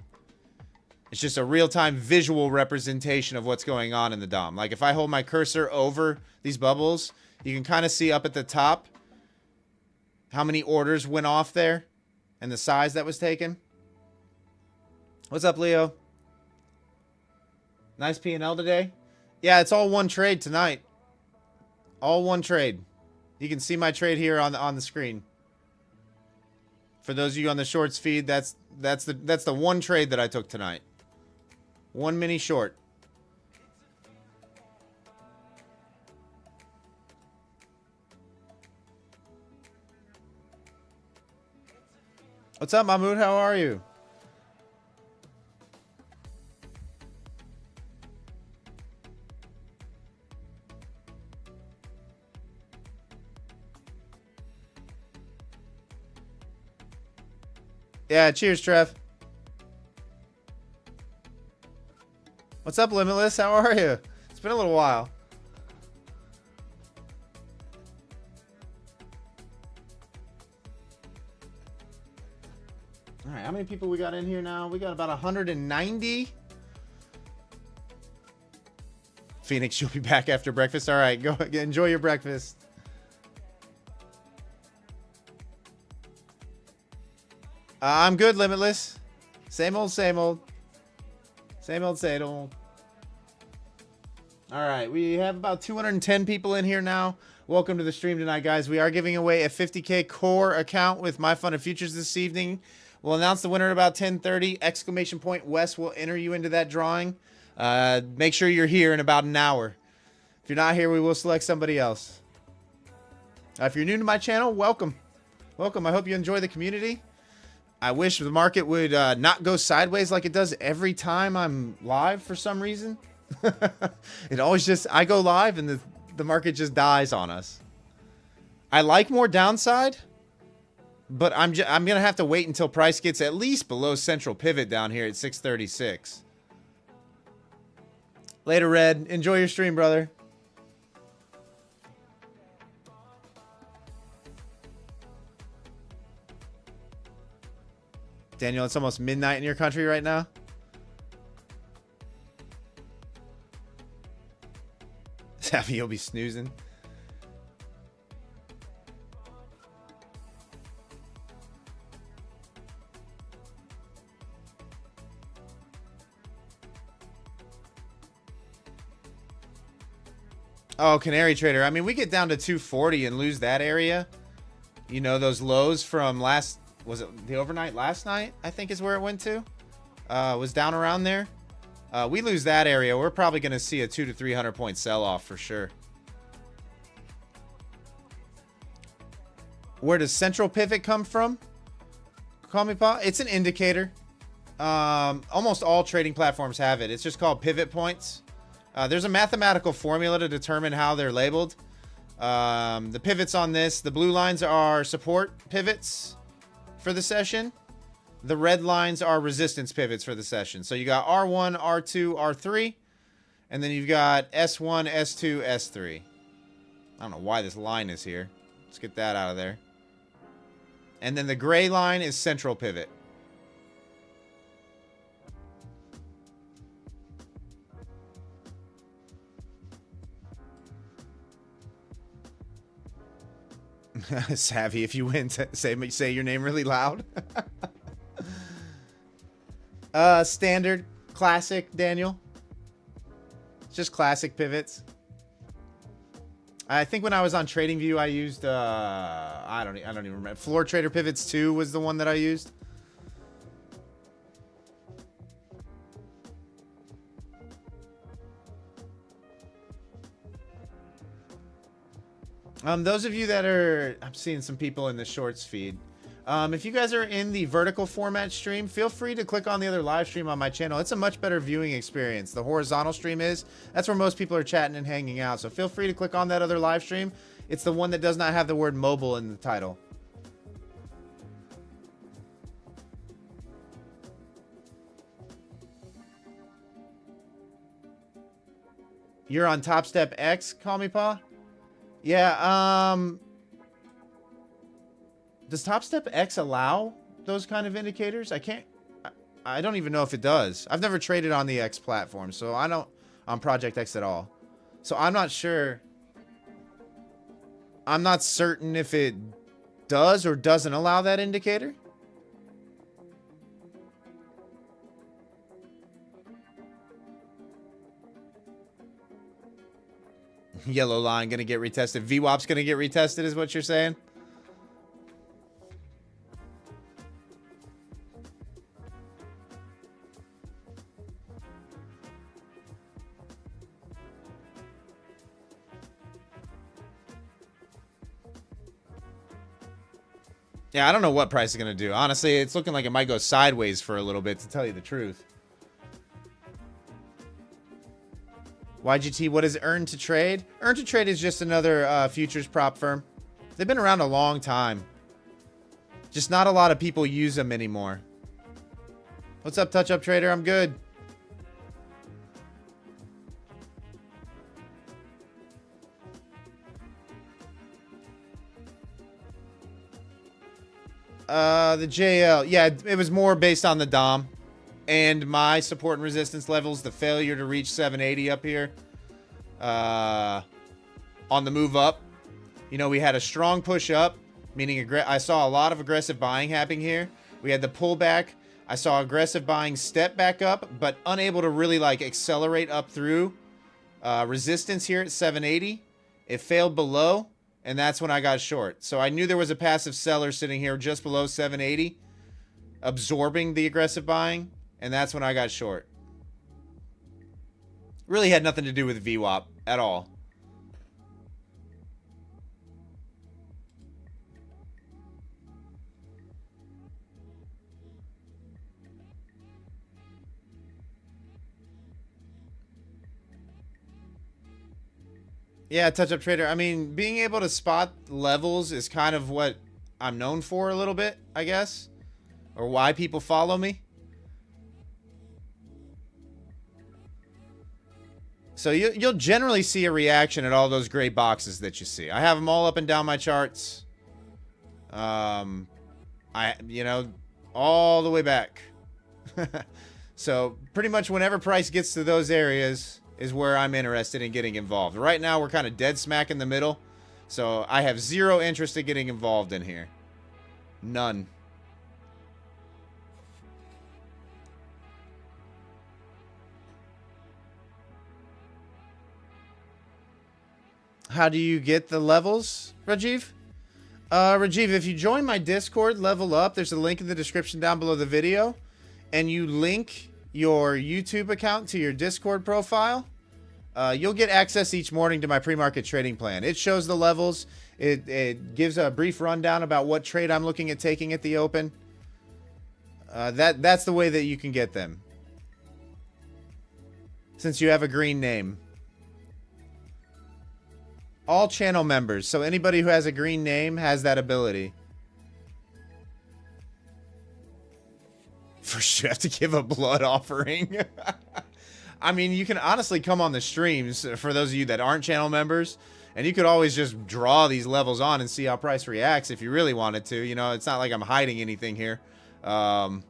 It's just a real-time visual representation of what's going on in the DOM. Like if I hold my cursor over these bubbles, you can kind of see up at the top how many orders went off there and the size that was taken. What's up, Leo? Nice P&L today. Yeah, it's all one trade tonight. All one trade. You can see my trade here on the screen. For those of you on the shorts feed, that's the one trade that I took tonight. One mini short. What's up, Mahmoud? How are you? Yeah, cheers, Trev. What's up, Limitless? How are you? It's been a little while. All right, how many people we got in here now? We got about 190. Phoenix, you'll be back after breakfast. All right, go enjoy your breakfast. I'm good, Limitless. Same old, same old. Same old, same old. All right, we have about 210 people in here now. Welcome to the stream tonight, guys. We are giving away a 50K core account with MyFundedFutures this evening. We'll announce the winner at about 10:30. Exclamation point Wes will enter you into that drawing. Make sure you're here in about an hour. If you're not here, we will select somebody else. If you're new to my channel, welcome. Welcome. I hope you enjoy the community. I wish the market would not go sideways like it does every time I'm live for some reason. It always just, I go live and the market just dies on us. I like more downside, but I'm going to have to wait until price gets at least below central pivot down here at 636. Later, Red. Enjoy your stream, brother. Daniel, it's almost midnight in your country right now. Savvy, you'll be snoozing. Oh, Canary Trader. I mean, we get down to 240 and lose that area. You know, those lows from last... Was it the overnight last night? I think is where it went to. Was down around there. We lose that area. We're probably going to see a 200 to 300 point sell off for sure. Where does central pivot come from? Call me Pa. It's an indicator. Almost all trading platforms have it. It's just called pivot points. There's a mathematical formula to determine how they're labeled. The pivots on this, the blue lines are support pivots for the session. The red lines are resistance pivots for the session. So you got R1, R2, R3, and then you've got S1, S2, S3. I don't know why this line is here. Let's get that out of there. And then the gray line is central pivot. Savvy, if you win, say your name really loud. Standard, classic, Daniel. It's just classic pivots. I think when I was on TradingView, I used I don't even remember. Floor Trader Pivots 2 was the one that I used. Those of you that are, I'm seeing some people in the shorts feed. If you guys are in the vertical format stream, feel free to click on the other live stream on my channel. It's a much better viewing experience. The horizontal stream that's where most people are chatting and hanging out. So feel free to click on that other live stream. It's the one that does not have the word mobile in the title. You're on Top Step X, call me Pa? Yeah, does Top Step X allow those kind of indicators? I don't even know if it does. I've never traded on the X platform, so I don't on Project X at all. So I'm not sure. I'm not certain if it does or doesn't allow that indicator. Yellow line gonna get retested. VWAP's gonna get retested is what you're saying? Yeah, I don't know what price is going to do. Honestly, it's looking like it might go sideways for a little bit, to tell you the truth. YGT, what is Earn to Trade? Earn to Trade is just another futures prop firm. They've been around a long time. Just not a lot of people use them anymore. What's up, Touch Up Trader? I'm good. The JL. Yeah, it was more based on the DOM and my support and resistance levels. The failure to reach 780 up here. On the move up. You know, we had a strong push up, meaning I saw a lot of aggressive buying happening here. We had the pullback. I saw aggressive buying step back up, but unable to really like accelerate up through resistance here at 780. It failed below. And that's when I got short. So I knew there was a passive seller sitting here just below 780, absorbing the aggressive buying. And that's when I got short. Really had nothing to do with VWAP at all. Yeah, Touch Up Trader. I mean, being able to spot levels is kind of what I'm known for a little bit, I guess. Or why people follow me. So you'll generally see a reaction at all those gray boxes that you see. I have them all up and down my charts. You know, all the way back. So pretty much whenever price gets to those areas is where I'm interested in getting involved. Right now, we're kind of dead smack in the middle. So I have zero interest in getting involved in here. None. How do you get the levels, Rajiv? Rajiv, if you join my Discord, Level Up, there's a link in the description down below the video. And you link your YouTube account to your Discord profile, you'll get access each morning to my pre-market trading plan. It shows the levels. It gives a brief rundown about what trade I'm looking at taking at the open. That's the way that you can get them. Since you have a green name. All channel members. So anybody who has a green name has that ability. First, you have to give a blood offering. I mean, you can honestly come on the streams for those of you that aren't channel members, and you could always just draw these levels on and see how price reacts if you really wanted to. You know, it's not like I'm hiding anything here. I'll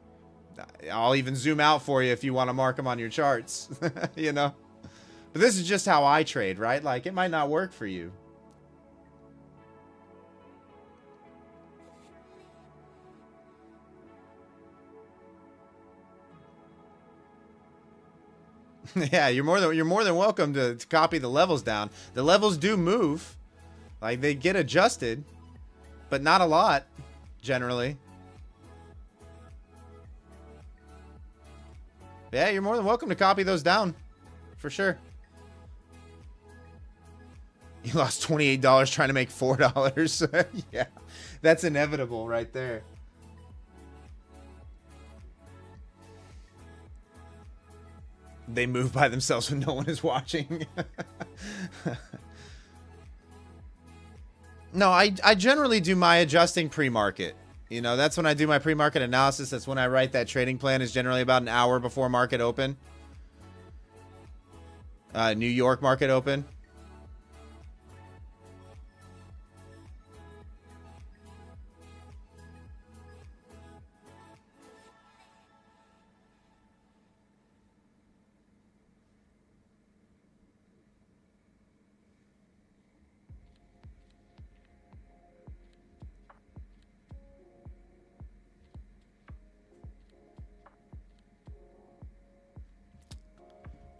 even zoom out for you if you want to mark them on your charts, you know. But this is just how I trade, right? Like, it might not work for you. Yeah, you're more than welcome to copy the levels down. The levels do move. Like, they get adjusted, but not a lot, generally. Yeah, you're more than welcome to copy those down, for sure. You lost $28 trying to make $4. Yeah, that's inevitable right there. they move by themselves when no one is watching. No, I generally do my adjusting pre-market. You know, that's when I do my pre-market analysis. That's when I write that trading plan, is generally about an hour before market open. New York market open.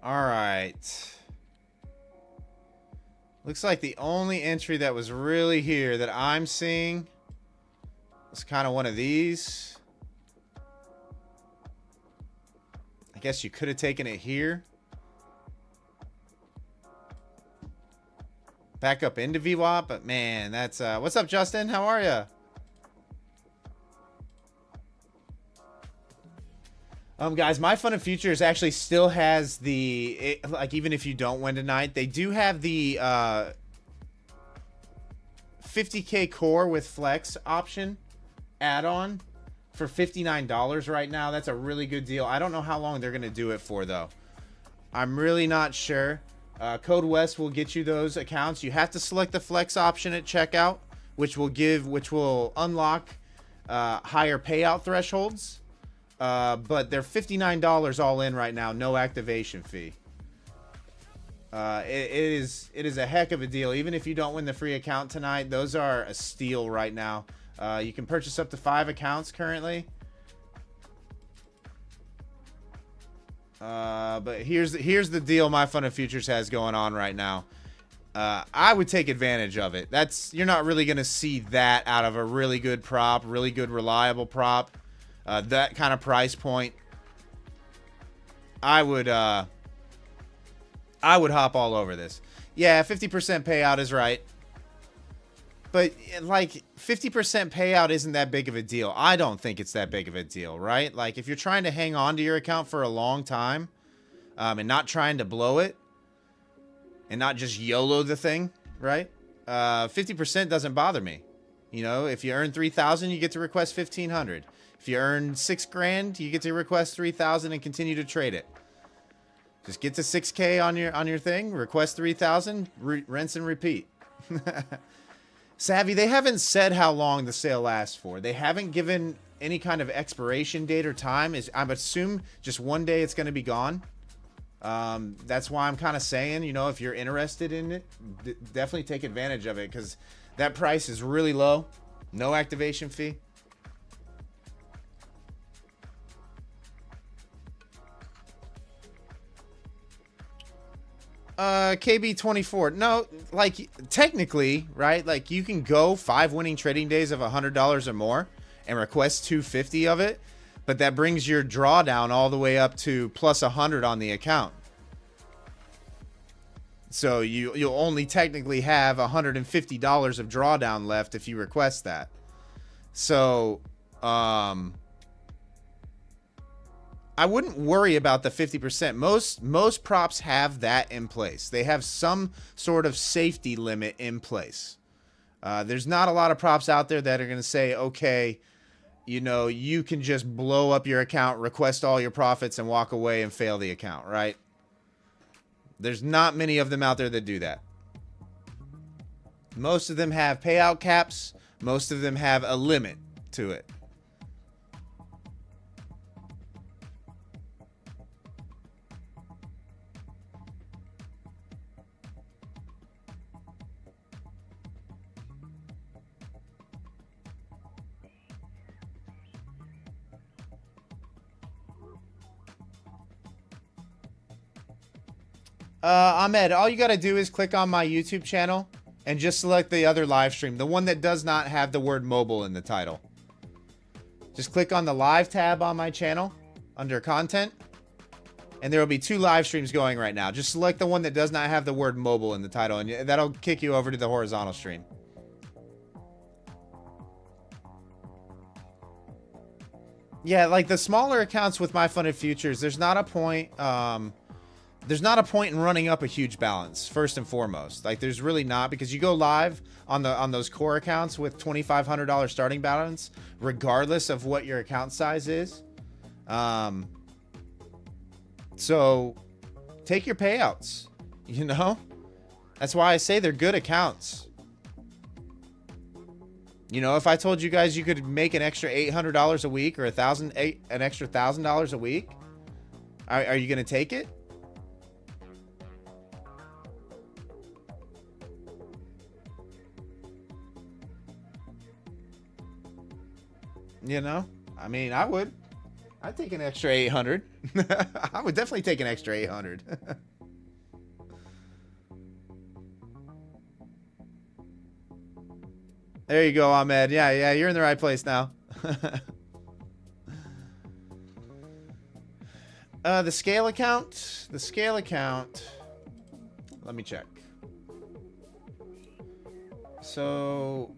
All right. Looks like the only entry that was really here that I'm seeing was kind of one of these. I guess you could have taken it here. Back up into VWAP, but man, that's what's up, Justin? How are you? Guys, MyFundedFutures actually still has the, like, even if you don't win tonight, they do have the 50K core with flex option add-on for $59 right now. That's a really good deal. I don't know how long they're going to do it for, though. I'm really not sure. Code West will get you those accounts. You have to select the flex option at checkout, which will unlock higher payout thresholds. But they're $59 all in right now, no activation fee. It is a heck of a deal. Even if you don't win the free account tonight, those are a steal right now. You can purchase up to 5 accounts currently. But here's the deal MyFundedFutures has going on right now. I would take advantage of it. You're not really going to see that out of a really good prop, really good reliable prop. That kind of price point, I would hop all over this. Yeah, 50% payout is right. But, like, 50% payout isn't that big of a deal. I don't think it's that big of a deal, right? Like, if you're trying to hang on to your account for a long time, and not trying to blow it, and not just YOLO the thing, right? 50% doesn't bother me. You know, if you earn 3,000, you get to request 1,500. If you earn $6,000, you get to request 3,000 and continue to trade it. Just get to 6K on your thing, request 3,000, rinse and repeat. Savvy, they haven't said how long the sale lasts for. They haven't given any kind of expiration date or time. I'm assuming just one day it's going to be gone. That's why I'm kind of saying, you know, if you're interested in it, definitely take advantage of it, because that price is really low. No activation fee. KB24. No, like, technically, right? Like, you can go 5 winning trading days of $100 or more and request 250 of it, but that brings your drawdown all the way up to plus 100 on the account. So you'll only technically have $150 of drawdown left if you request that. So, I wouldn't worry about the 50%. Most props have that in place. They have some sort of safety limit in place. There's not a lot of props out there that are going to say, okay, you know, you can just blow up your account, request all your profits, and walk away and fail the account, right? There's not many of them out there that do that. Most of them have payout caps. Most of them have a limit to it. Ahmed, all you got to do is click on my YouTube channel and just select the other live stream, the one that does not have the word mobile in the title. Just click on the live tab on my channel under content, and there will be 2 live streams going right now. Just select the one that does not have the word mobile in the title, and that'll kick you over to the horizontal stream. Yeah, like the smaller accounts with MyFundedFutures, there's not a point there's not a point in running up a huge balance, first and foremost. Like, there's really not, because you go live on those core accounts with $2,500 starting balance, regardless of what your account size is. So take your payouts, you know? That's why I say they're good accounts. You know, if I told you guys you could make an extra $800 a week or an extra $1,000 a week, are you going to take it? You know, I mean, I would. I'd take an extra 800. I would definitely take an extra 800. There you go, Ahmed. Yeah, you're in the right place now. The scale account. The scale account. Let me check. So...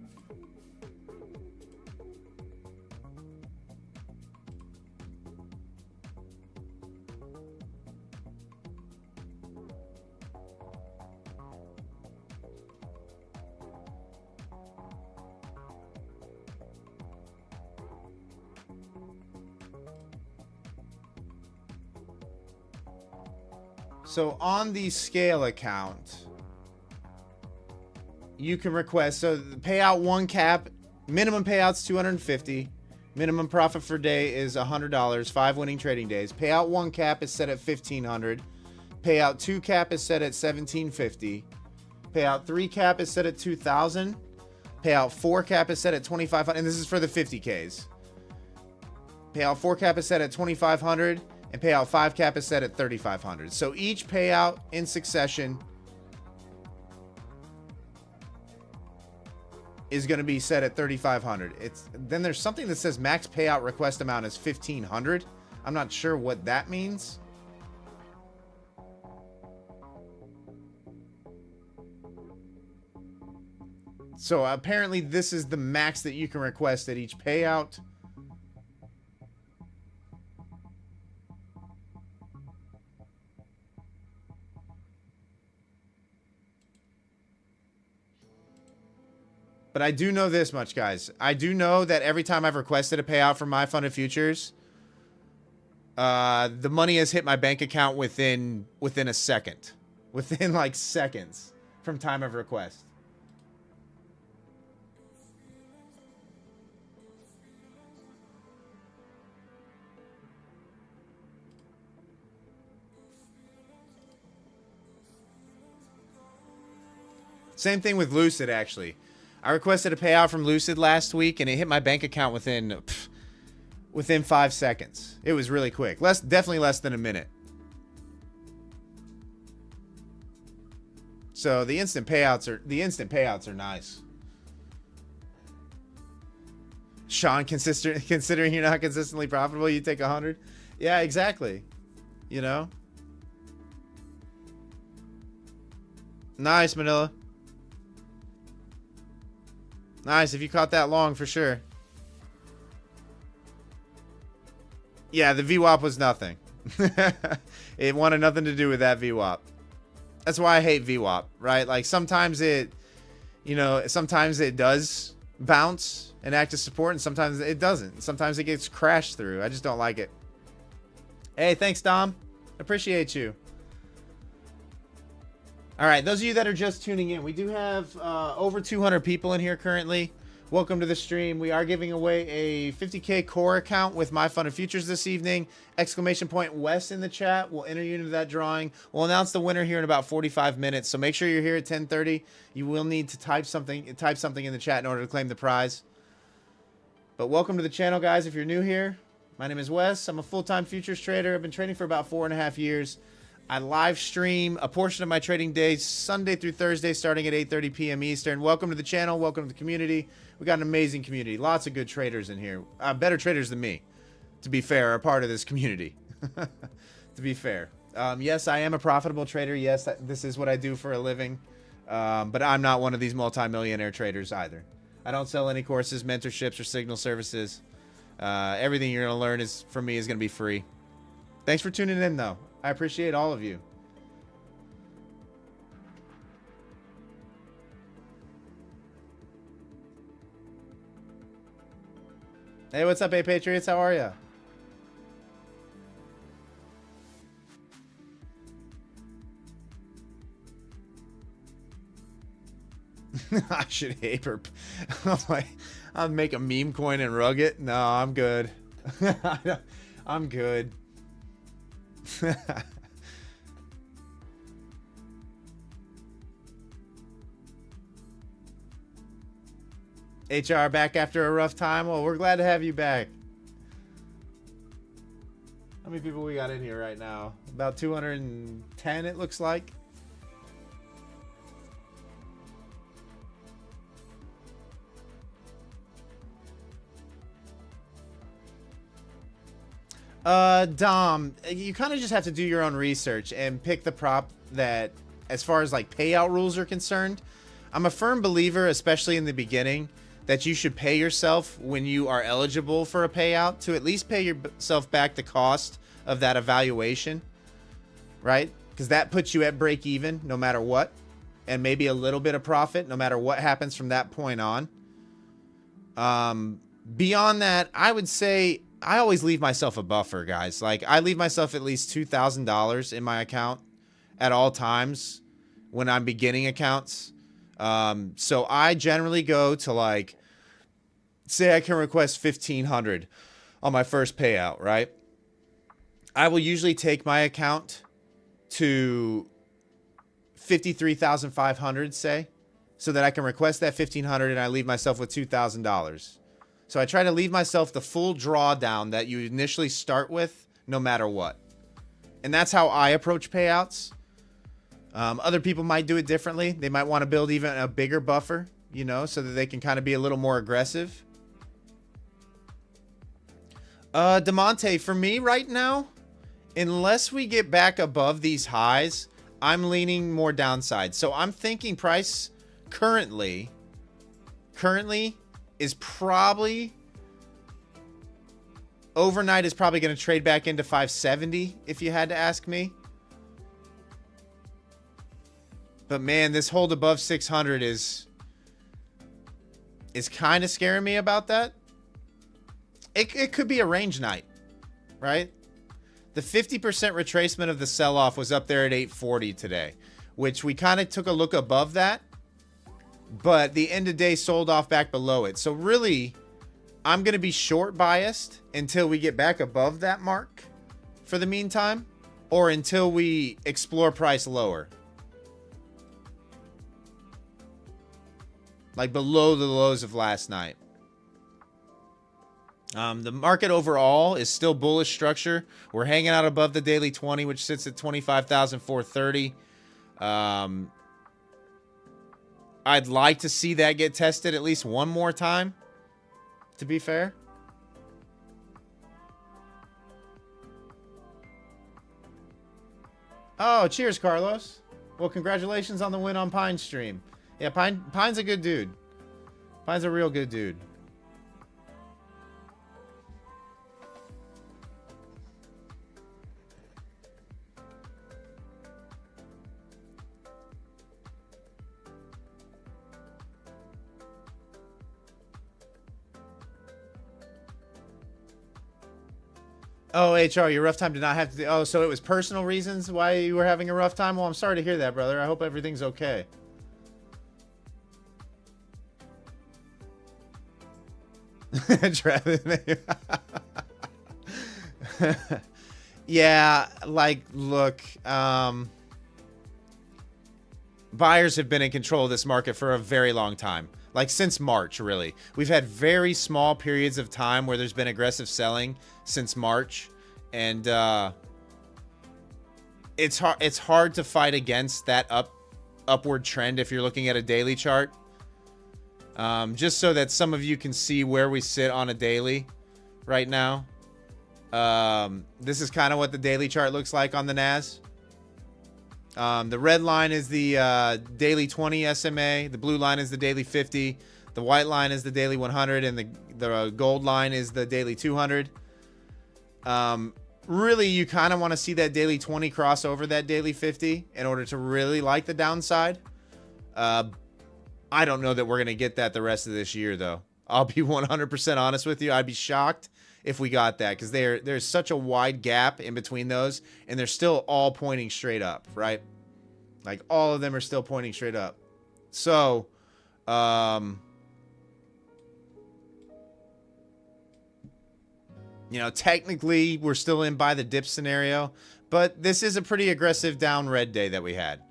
So on the scale account, you can request, so the payout one cap, minimum payout's 250, minimum profit for day is $100, 5 winning trading days. Payout one cap is set at 1,500. Payout two cap is set at 1,750. Payout three cap is set at 2,000. Payout four cap is set at 2,500, and this is for the 50Ks. Payout four cap is set at 2,500. And payout 5 cap is set at 3,500. So each payout in succession is going to be set at 3,500. Then there's something that says max payout request amount is 1,500. I'm not sure what that means. So apparently this is the max that you can request at each payout. But I do know this much, guys. I do know that every time I've requested a payout from MyFundedFutures, the money has hit my bank account within a second. Within, like, seconds from time of request. Same thing with Lucid, actually. I requested a payout from Lucid last week, and it hit my bank account within 5 seconds. It was really quick. Definitely less than a minute. So the instant payouts are nice. Sean, considering you're not consistently profitable, you take 100. Yeah, exactly. You know. Nice, Manila. Nice, if you caught that long, for sure. Yeah, the VWAP was nothing. It wanted nothing to do with that VWAP. That's why I hate VWAP, right? Like, sometimes it does bounce and act as support, and sometimes it doesn't. Sometimes it gets crashed through. I just don't like it. Hey, thanks, Dom. Appreciate you. All right, those of you that are just tuning in, we do have over 200 people in here currently. Welcome to the stream. We are giving away a 50K core account with MyFundedFutures this evening. Exclamation point West in the chat. We'll enter you into that drawing. We'll announce the winner here in about 45 minutes. So make sure you're here at 10:30. You will need to type something in the chat in order to claim the prize. But welcome to the channel, guys. If you're new here, my name is Wes. I'm a full-time futures trader. I've been trading for about 4.5 years. I live stream a portion of my trading days Sunday through Thursday starting at 8:30 p.m. Eastern. Welcome to the channel. Welcome to the community. We got an amazing community. Lots of good traders in here. Better traders than me, to be fair, are part of this community. To be fair. Yes, I am a profitable trader. Yes, this is what I do for a living. But I'm not one of these multimillionaire traders either. I don't sell any courses, mentorships, or signal services. Everything you're going to learn from me is going to be free. Thanks for tuning in, though. I appreciate all of you. Hey, what's up, A Patriots? How are you? I should hate her. I'm like, I'll make a meme coin and rug it. No, I'm good. I'm good. HR back after a rough time. Well, we're glad to have you back. How many people we got in here right now? About 210, it looks like. Dom, you kind of just have to do your own research and pick the prop that, as far as like payout rules are concerned, I'm a firm believer, especially in the beginning, that you should pay yourself when you are eligible for a payout to at least pay yourself back the cost of that evaluation, right? Because that puts you at break even no matter what, and maybe a little bit of profit no matter what happens from that point on. Beyond that, I would say I always leave myself a buffer, guys. Like, I leave myself at least $2,000 in my account at all times when I'm beginning accounts. So I generally go to, like, say I can request $1,500 on my first payout, right? I will usually take my account to $53,500, say, so that I can request that $1,500 and I leave myself with $2,000. So I try to leave myself the full drawdown that you initially start with, no matter what. And that's how I approach payouts. Other people might do it differently. They might want to build even a bigger buffer, you know, so that they can kind of be a little more aggressive. DeMonte, for me right now, unless we get back above these highs, I'm leaning more downside. So I'm thinking price currently is probably, overnight is probably going to trade back into 570 if you had to ask me. But man, this hold above 600 is kind of scaring me about that. It could be a range night, right? The 50% retracement of the sell-off was up there at 840 today, which we kind of took a look above that. But the end of day sold off back below it. So really, I'm going to be short biased until we get back above that mark for the meantime, or until we explore price lower. Like below the lows of last night. The market overall is still bullish structure. We're hanging out above the daily 20, which sits at 25,430. I'd like to see that get tested at least one more time, to be fair. Oh, cheers, Carlos. Well, congratulations on the win on Pine stream. Yeah, Pine's a good dude. Pine's a real good dude. Oh, HR, your rough time did not have to do... Oh, so it was personal reasons why you were having a rough time? Well, I'm sorry to hear that, brother. I hope everything's okay. Yeah, like, look, buyers have been in control of this market for a very long time. Like, since March, really. We've had very small periods of time where there's been aggressive selling since March. And it's hard to fight against that upward trend if you're looking at a daily chart. Just so that some of you can see where we sit on a daily right now. This is kind of what the daily chart looks like on the Nas. The red line is the daily 20 SMA. The blue line is the daily 50. The white line is the daily 100. And the gold line is the daily 200. Really, you kind of want to see that daily 20 cross over that daily 50 in order to really like the downside. I don't know that we're going to get that the rest of this year, though. I'll be 100% honest with you. I'd be shocked if we got that, because there's such a wide gap in between those, and they're still all pointing straight up, right? Like, all of them are still pointing straight up. So, you know, technically we're still in by the dip scenario, but this is a pretty aggressive down red day that we had,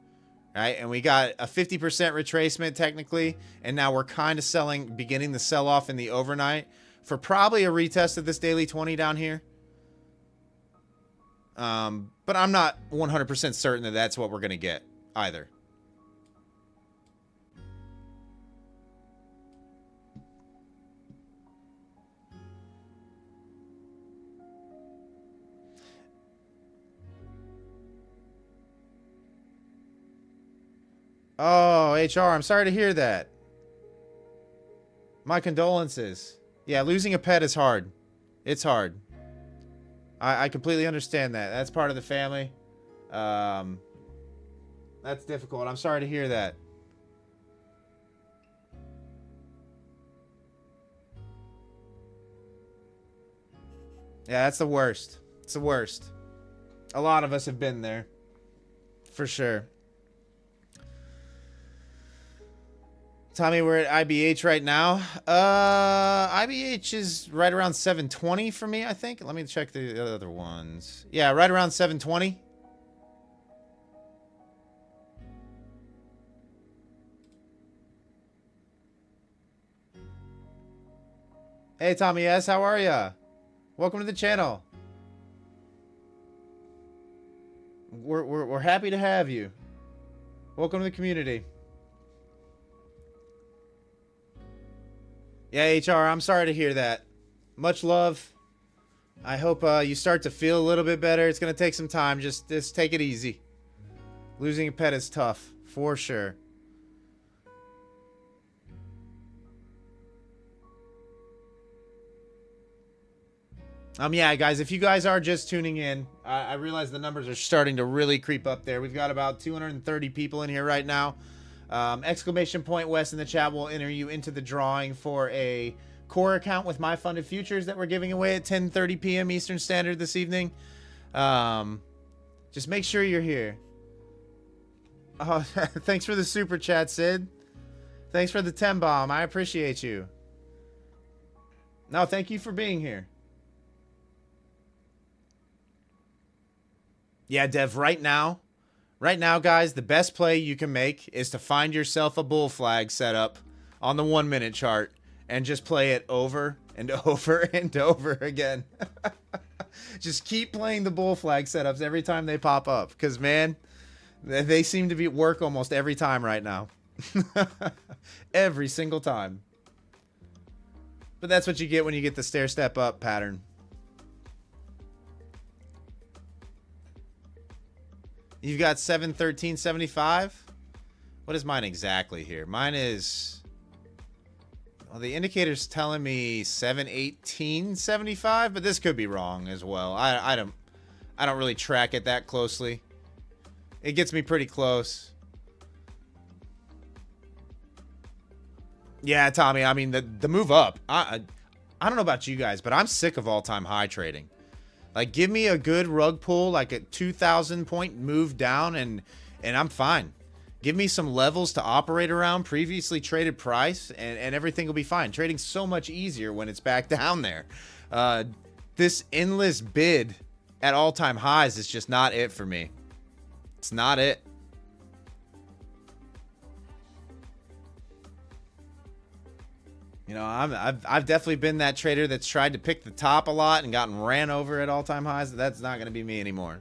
right? And we got a 50% retracement technically, and now we're kind of beginning the sell off in the overnight for probably a retest of this daily 20 down here. But I'm not 100% certain that that's what we're going to get either. Oh, HR, I'm sorry to hear that. My condolences. Yeah, losing a pet is hard. It's hard. I completely understand that. That's part of the family. That's difficult. I'm sorry to hear that. Yeah, that's the worst. It's the worst. A lot of us have been there. For sure. Tommy, we're at IBH right now. IBH is right around 720 for me, I think. Let me check the other ones. Yeah, right around 720. Hey, Tommy S., how are ya? Welcome to the channel. We're happy to have you. Welcome to the community. Yeah, HR, I'm sorry to hear that. Much love. I hope you start to feel a little bit better. It's going to take some time. Just take it easy. Losing a pet is tough, for sure. Yeah, guys, if you guys are just tuning in, I realize the numbers are starting to really creep up there. We've got about 230 people in here right now. Exclamation point West in the chat will enter you into the drawing for a core account with MyFundedFutures that we're giving away at 10:30 p.m. Eastern Standard this evening. Just make sure you're here. Oh, thanks for the super chat, Sid. Thanks for the 10 bomb. I appreciate you. No, thank you for being here. Yeah, Dev, right now, guys, the best play you can make is to find yourself a bull flag setup on the 1 minute chart and just play it over and over and over again. Just keep playing the bull flag setups every time they pop up, because, man, they seem to work almost every time right now. Every single time. But that's what you get when you get the stair step up pattern. You've got 713.75. What is mine exactly here? Mine is, well, the indicator's telling me 718.75, but this could be wrong as well. I don't really track it that closely. It gets me pretty close. Yeah, Tommy, I mean the move up. I don't know about you guys, but I'm sick of all-time high trading. Like, give me a good rug pull, like a 2,000 point move down, and I'm fine. Give me some levels to operate around, previously traded price, and everything will be fine. Trading's so much easier when it's back down there. This endless bid at all-time highs is just not it for me. It's not it. You know, I've definitely been that trader that's tried to pick the top a lot and gotten ran over at all-time highs. That's not going to be me anymore.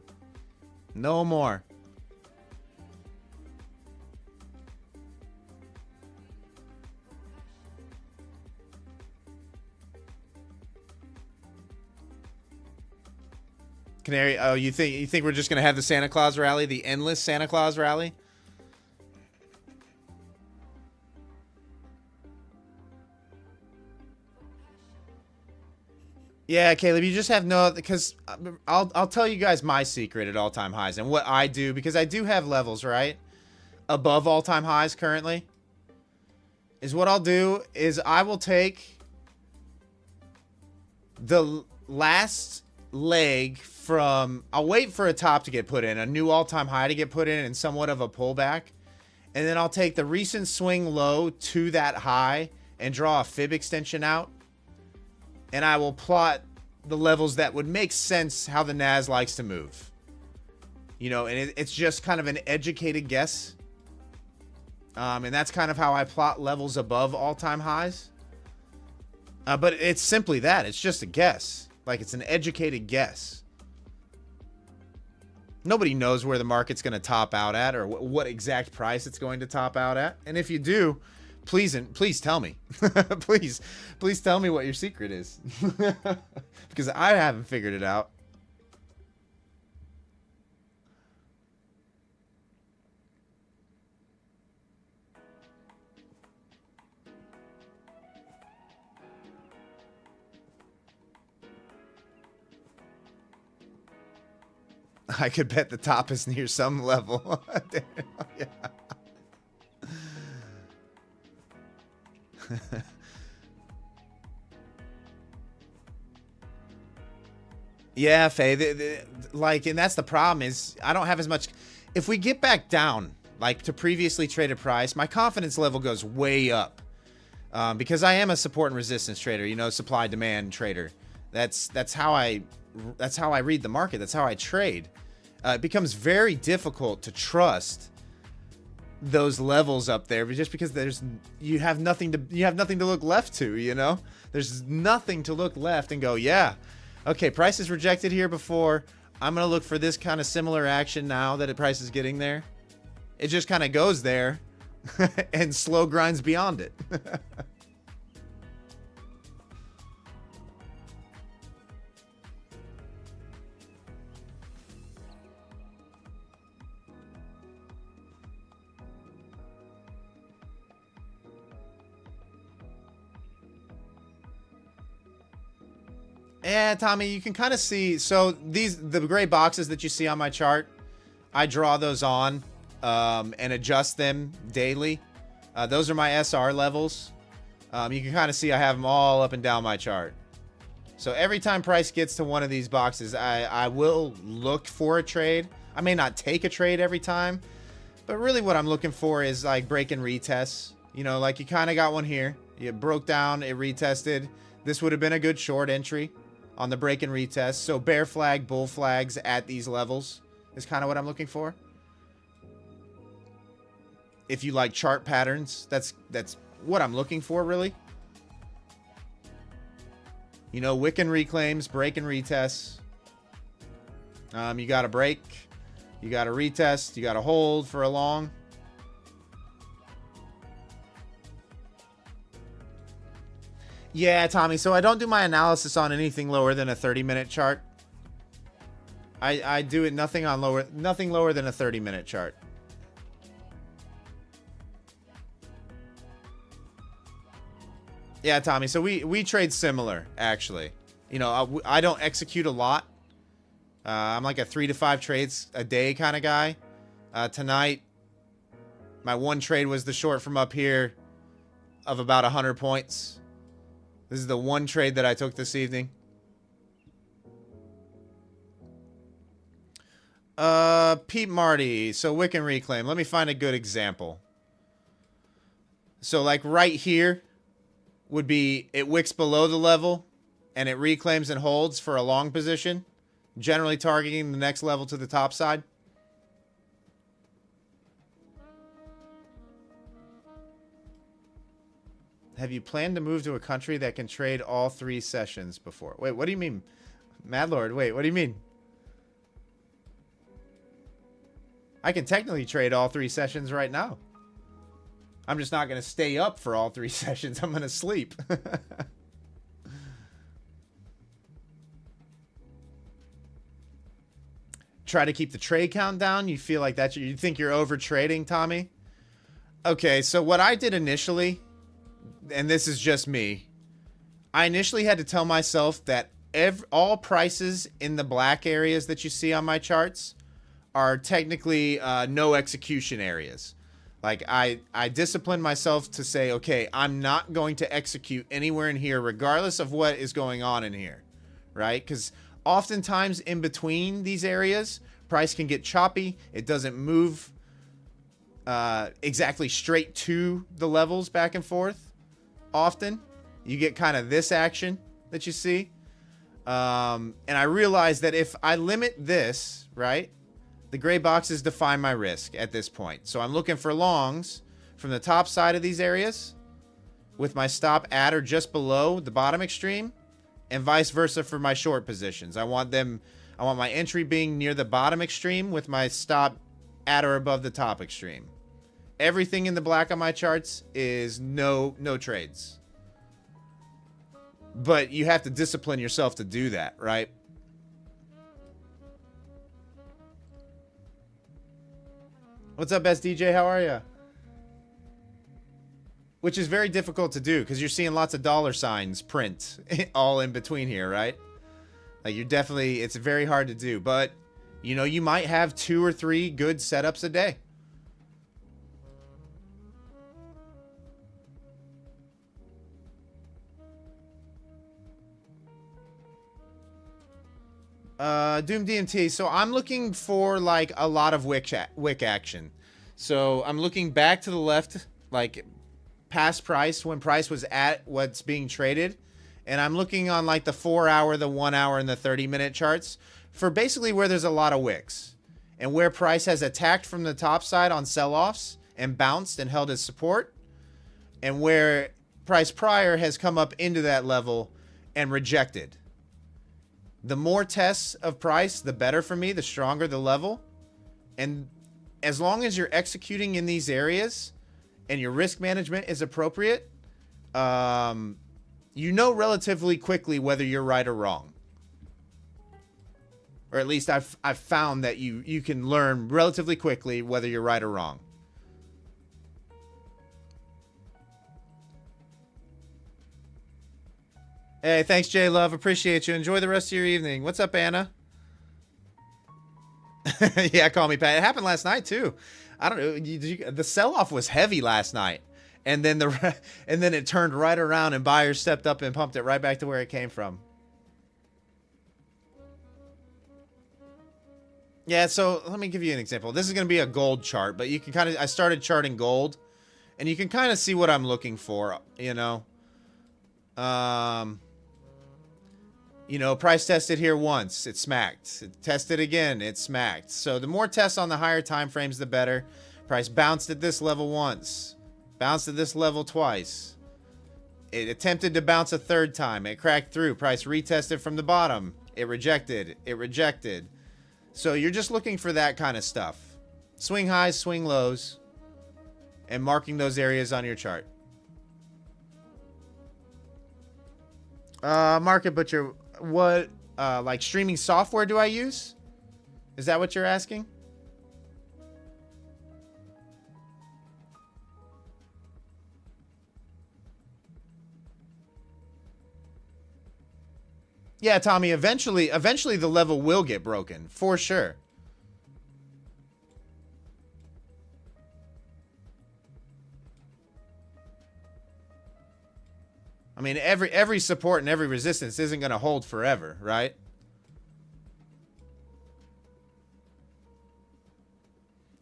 No more. Canary, oh, you think we're just going to have the Santa Claus rally, the endless Santa Claus rally? Yeah, Caleb, you just have no, because I'll tell you guys my secret at all-time highs and what I do, because I do have levels, right? Above all-time highs currently. Is what I'll do is I will take the last leg from, I'll wait for a top to get put in, a new all-time high to get put in, and somewhat of a pullback. And then I'll take the recent swing low to that high and draw a fib extension out. And I will plot the levels that would make sense how the Nas likes to move. You know, and it's just kind of an educated guess. And that's kind of how I plot levels above all-time highs. But it's simply that. It's just a guess. Like, it's an educated guess. Nobody knows where the market's going to top out at or what exact price it's going to top out at. And if you do, please tell me. please tell me what your secret is. Because I haven't figured it out. I could bet the top is near some level. Yeah. Yeah, Faye. Like, and that's the problem is I don't have as much. If we get back down, like to previously traded price, my confidence level goes way up. Because I am a support and resistance trader, you know, supply demand trader. That's how I read the market. That's how I trade. It becomes very difficult to trust those levels up there, but just because you have nothing to look left to, you know? There's nothing to look left and go, yeah, okay, price is rejected here before. I'm going to look for this kind of similar action now that the price is getting there. It just kind of goes there and slow grinds beyond it. Yeah, Tommy, you can kind of see. So the gray boxes that you see on my chart, I draw those on and adjust them daily. Those are my SR levels. You can kind of see I have them all up and down my chart. So every time price gets to one of these boxes, I will look for a trade. I may not take a trade every time, but really what I'm looking for is like break and retests. You know, like you kind of got one here. You broke down, it retested. This would have been a good short entry on the break and retest. So bear flag, bull flags at these levels is kind of what I'm looking for. If you like chart patterns, that's what I'm looking for, really. You know, wick and reclaims, break and retests. You got to break, you got to retest, you got to hold for a long. Yeah, Tommy, so I don't do my analysis on anything lower than a 30-minute chart. I do it nothing lower than a 30-minute chart. Yeah, Tommy, so we trade similar, actually. You know, I don't execute a lot. I'm like a 3 to 5 trades a day kind of guy. Tonight, my one trade was the short from up here of about 100 points. This is the one trade that I took this evening. Pete Marty. So wick and reclaim. Let me find a good example. So like right here would be it wicks below the level and it reclaims and holds for a long position, generally targeting the next level to the top side. Have you planned to move to a country that can trade all 3 sessions before? Wait, what do you mean? Madlord, wait, what do you mean? I can technically trade all 3 sessions right now. I'm just not going to stay up for all 3 sessions. I'm going to sleep. Try to keep the trade count down. You feel like that? You think you're over trading, Tommy? Okay, so what I did initially, and this is just me, I initially had to tell myself that all prices in the black areas that you see on my charts are technically no execution areas. Like I disciplined myself to say, okay, I'm not going to execute anywhere in here regardless of what is going on in here. right? Because oftentimes in between these areas, price can get choppy. It doesn't move exactly straight to the levels back and forth. Often you get kind of this action that you see. And I realize that if I limit this, right, the gray boxes define my risk at this point. So I'm looking for longs from the top side of these areas with my stop at or just below the bottom extreme, and vice versa for my short positions. I want my entry being near the bottom extreme with my stop at or above the top extreme. Everything in the black on my charts is no trades. But you have to discipline yourself to do that, right? What's up, best DJ? How are you? Which is very difficult to do because you're seeing lots of dollar signs print all in between here, right? Like it's very hard to do. But, you know, you might have 2 or 3 good setups a day. Doom DMT. So I'm looking for like a lot of wick action. So I'm looking back to the left, like past price, when price was at what's being traded. And I'm looking on like the 4-hour, the 1-hour, and the 30-minute charts for basically where there's a lot of wicks and where price has attacked from the top side on sell-offs and bounced and held as support, and where price prior has come up into that level and rejected. The more tests of price, the better for me, the stronger the level. And as long as you're executing in these areas and your risk management is appropriate, you know relatively quickly whether you're right or wrong. Or at least I've found that you can learn relatively quickly whether you're right or wrong. Hey, thanks, J Love. Appreciate you. Enjoy the rest of your evening. What's up, Anna? Yeah, call me Pat. It happened last night too. I don't know. The sell-off was heavy last night, and then it turned right around, and buyers stepped up and pumped it right back to where it came from. Yeah. So let me give you an example. This is going to be a gold chart, but you can I started charting gold, and you can kind of see what I'm looking for. You know, price tested here once, it smacked. It tested again, it smacked. So the more tests on the higher time frames, the better. Price bounced at this level once, bounced at this level twice. It attempted to bounce a third time. It cracked through. Price retested from the bottom. It rejected. It rejected. So you're just looking for that kind of stuff. Swing highs, swing lows, and marking those areas on your chart. Market Butcher, what, like streaming software do I use? Is that what you're asking? Yeah, Tommy, eventually the level will get broken, for sure. I mean, every support and every resistance isn't going to hold forever, right?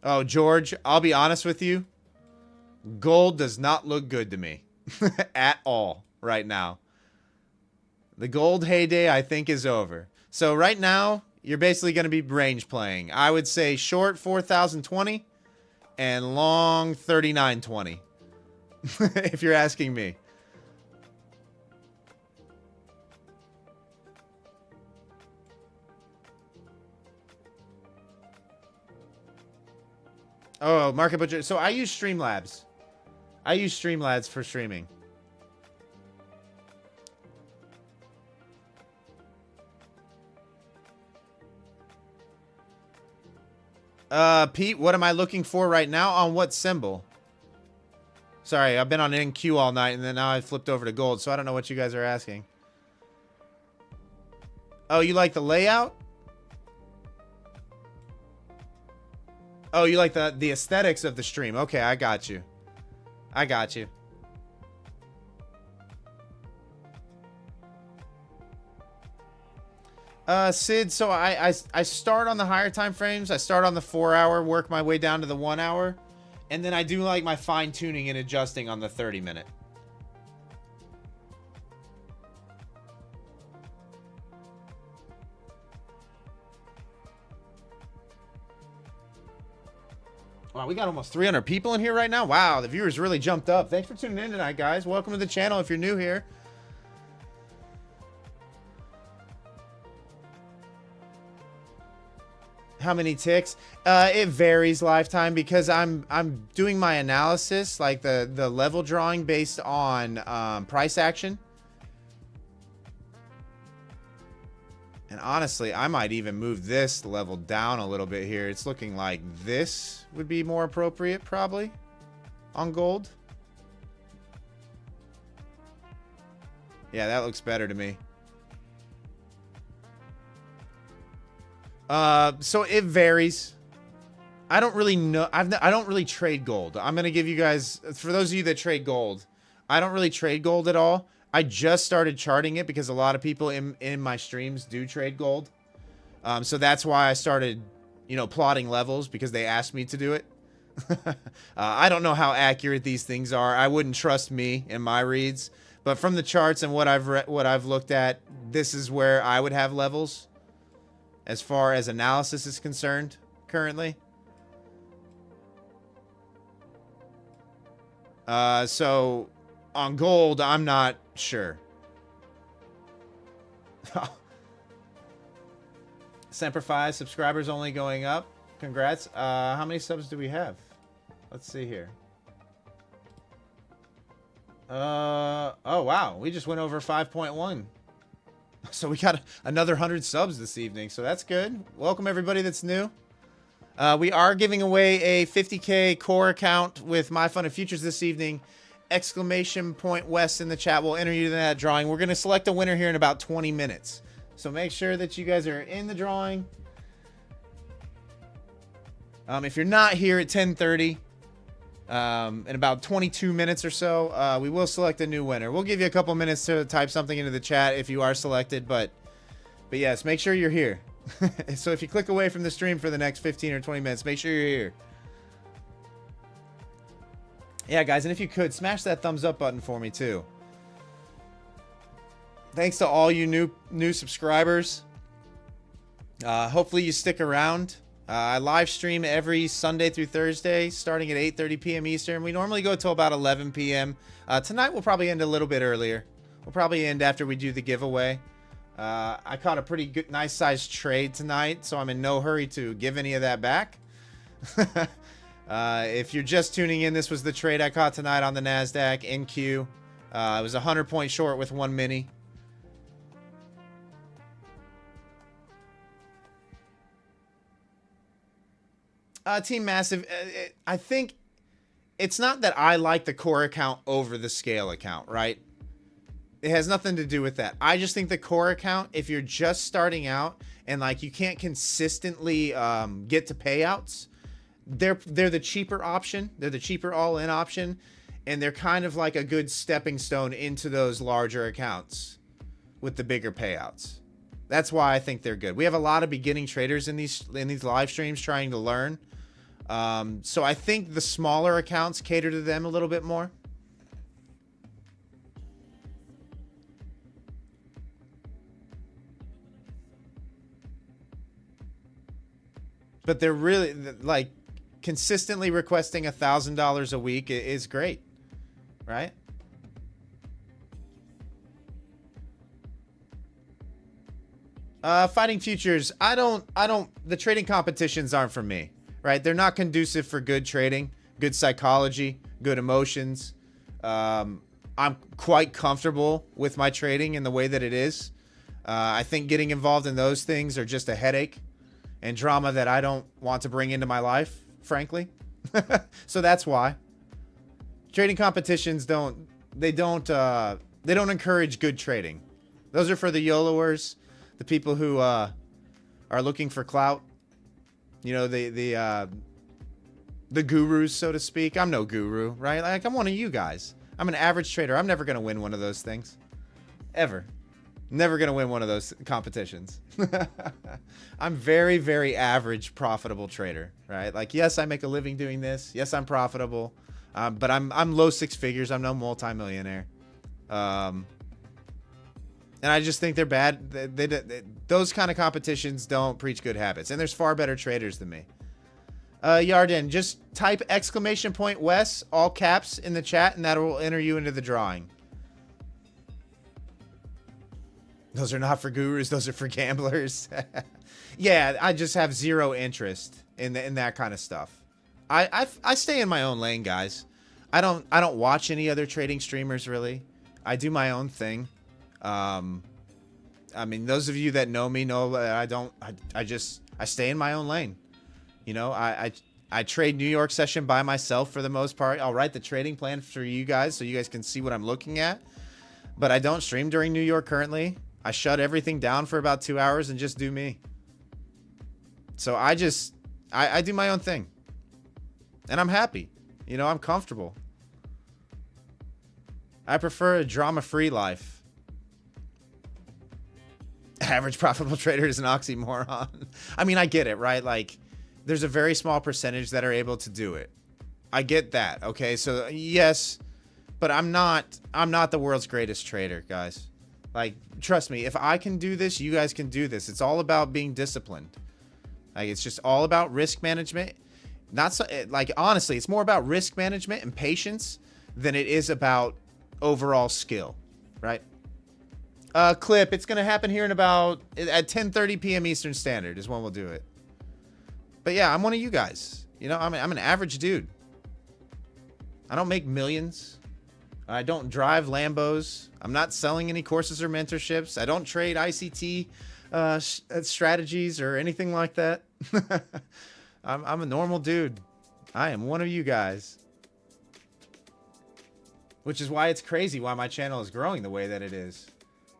Oh, George, I'll be honest with you. Gold does not look good to me at all right now. The gold heyday, I think, is over. So right now, you're basically going to be range playing. I would say short 4,020 and long 3,920, if you're asking me. Oh, Market Butcher. So I use Streamlabs. I use Streamlabs for streaming. Pete, what am I looking for right now? On what symbol? Sorry, I've been on NQ all night, and then now I flipped over to gold, so I don't know what you guys are asking. Oh, you like the layout? Oh, you like the aesthetics of the stream. Okay, I got you. I got you. Sid, so I start on the higher time frames. I start on the 4 hour, work my way down to the 1 hour, and then I do like my fine tuning and adjusting on the 30-minute. Wow, we got almost 300 people in here right now. Wow, the viewers really jumped up. Thanks for tuning in tonight, guys. Welcome to the channel if you're new here. How many ticks? It varies lifetime because I'm doing my analysis, like the level drawing based on price action. And honestly, I might even move this level down a little bit here. It's looking like this would be more appropriate, probably, on gold. Yeah, that looks better to me. So it varies. I don't really know. I don't really trade gold. I'm going to give you guys, for those of you that trade gold, I don't really trade gold at all. I just started charting it because a lot of people in my streams do trade gold. So that's why I started, you know, plotting levels, because they asked me to do it. I don't know how accurate these things are. I wouldn't trust me in my reads, but from the charts and what I've looked at, this is where I would have levels as far as analysis is concerned currently. So on gold, I'm not sure. Semper Fi, subscribers only going up. Congrats. How many subs do we have? Let's see here. Oh wow, we just went over 5.1. So we got another 100 subs this evening, so that's good. Welcome everybody that's new. We are giving away a 50K core account with MyFundedFutures this evening. Exclamation point West in the chat will enter you in that drawing. We're going to select a winner here in about 20 minutes. So make sure that you guys are in the drawing. If you're not here at 10:30, in about 22 minutes or so, we will select a new winner. We'll give you a couple minutes to type something into the chat if you are selected, but yes, make sure you're here. So if you click away from the stream for the next 15 or 20 minutes, make sure you're here. Yeah, guys, and if you could, smash that thumbs up button for me, too. Thanks to all you new subscribers. Hopefully you stick around. I live stream every Sunday through Thursday, starting at 8:30 p.m. Eastern. We normally go till about 11 p.m. Tonight we'll probably end a little bit earlier. We'll probably end after we do the giveaway. I caught a pretty good, nice sized trade tonight, so I'm in no hurry to give any of that back. If you're just tuning in, this was the trade I caught tonight on the Nasdaq NQ. I was 100 point short with one mini. Team Massive, I think it's not that I like the core account over the scale account, right? It has nothing to do with that. I just think the core account, if you're just starting out and like you can't consistently get to payouts, they're the cheaper option. They're the cheaper all-in option, and they're kind of like a good stepping stone into those larger accounts with the bigger payouts. That's why I think they're good. We have a lot of beginning traders in these live streams trying to learn. So I think the smaller accounts cater to them a little bit more. But they're really, like, consistently requesting $1,000 a week is great, right? Fighting futures, the trading competitions aren't for me, right? They're not conducive for good trading, good psychology, good emotions. I'm quite comfortable with my trading in the way that it is. I think getting involved in those things are just a headache and drama that I don't want to bring into my life, frankly. So that's why. Trading competitions don't encourage good trading. Those are for the YOLOers, the people who are looking for clout. You know, the gurus, so to speak. I'm no guru, right? Like, I'm one of you guys. I'm an average trader. I'm never going to win one of those things. Ever. Never going to win one of those competitions. I'm very, very average profitable trader, right? Like, yes, I make a living doing this. Yes, I'm profitable. But I'm low six figures. I'm no multimillionaire. And I just think they're bad. Those kind of competitions don't preach good habits. And there's far better traders than me. Yarden, just type !Wes, all caps in the chat, and that will enter you into the drawing. Those are not for gurus. Those are for gamblers. Yeah, I just have zero interest in that kind of stuff. I stay in my own lane, guys. I don't watch any other trading streamers really. I do my own thing. I mean, those of you that know me know that I stay in my own lane. You know, I trade New York session by myself for the most part. I'll write the trading plan for you guys so you guys can see what I'm looking at. But I don't stream during New York currently. I shut everything down for about 2 hours and just do me. So I do my own thing. And I'm happy. You know, I'm comfortable. I prefer a drama-free life. Average profitable trader is an oxymoron. I mean, I get it, right? Like, there's a very small percentage that are able to do it. I get that, okay? So, yes, but I'm not the world's greatest trader, guys. Like, trust me, if I can do this, you guys can do this. It's all about being disciplined. Like, it's just all about risk management. Not so, like, honestly, it's more about risk management and patience than it is about overall skill, right? Clip, it's going to happen here in about at 10:30 p.m. Eastern Standard is when we'll do it. But yeah, I'm one of you guys. You know, I'm an average dude. I don't make millions. I don't drive Lambos. I'm not selling any courses or mentorships. I don't trade ICT strategies or anything like that. I'm a normal dude. I am one of you guys. Which is why it's crazy why my channel is growing the way that it is.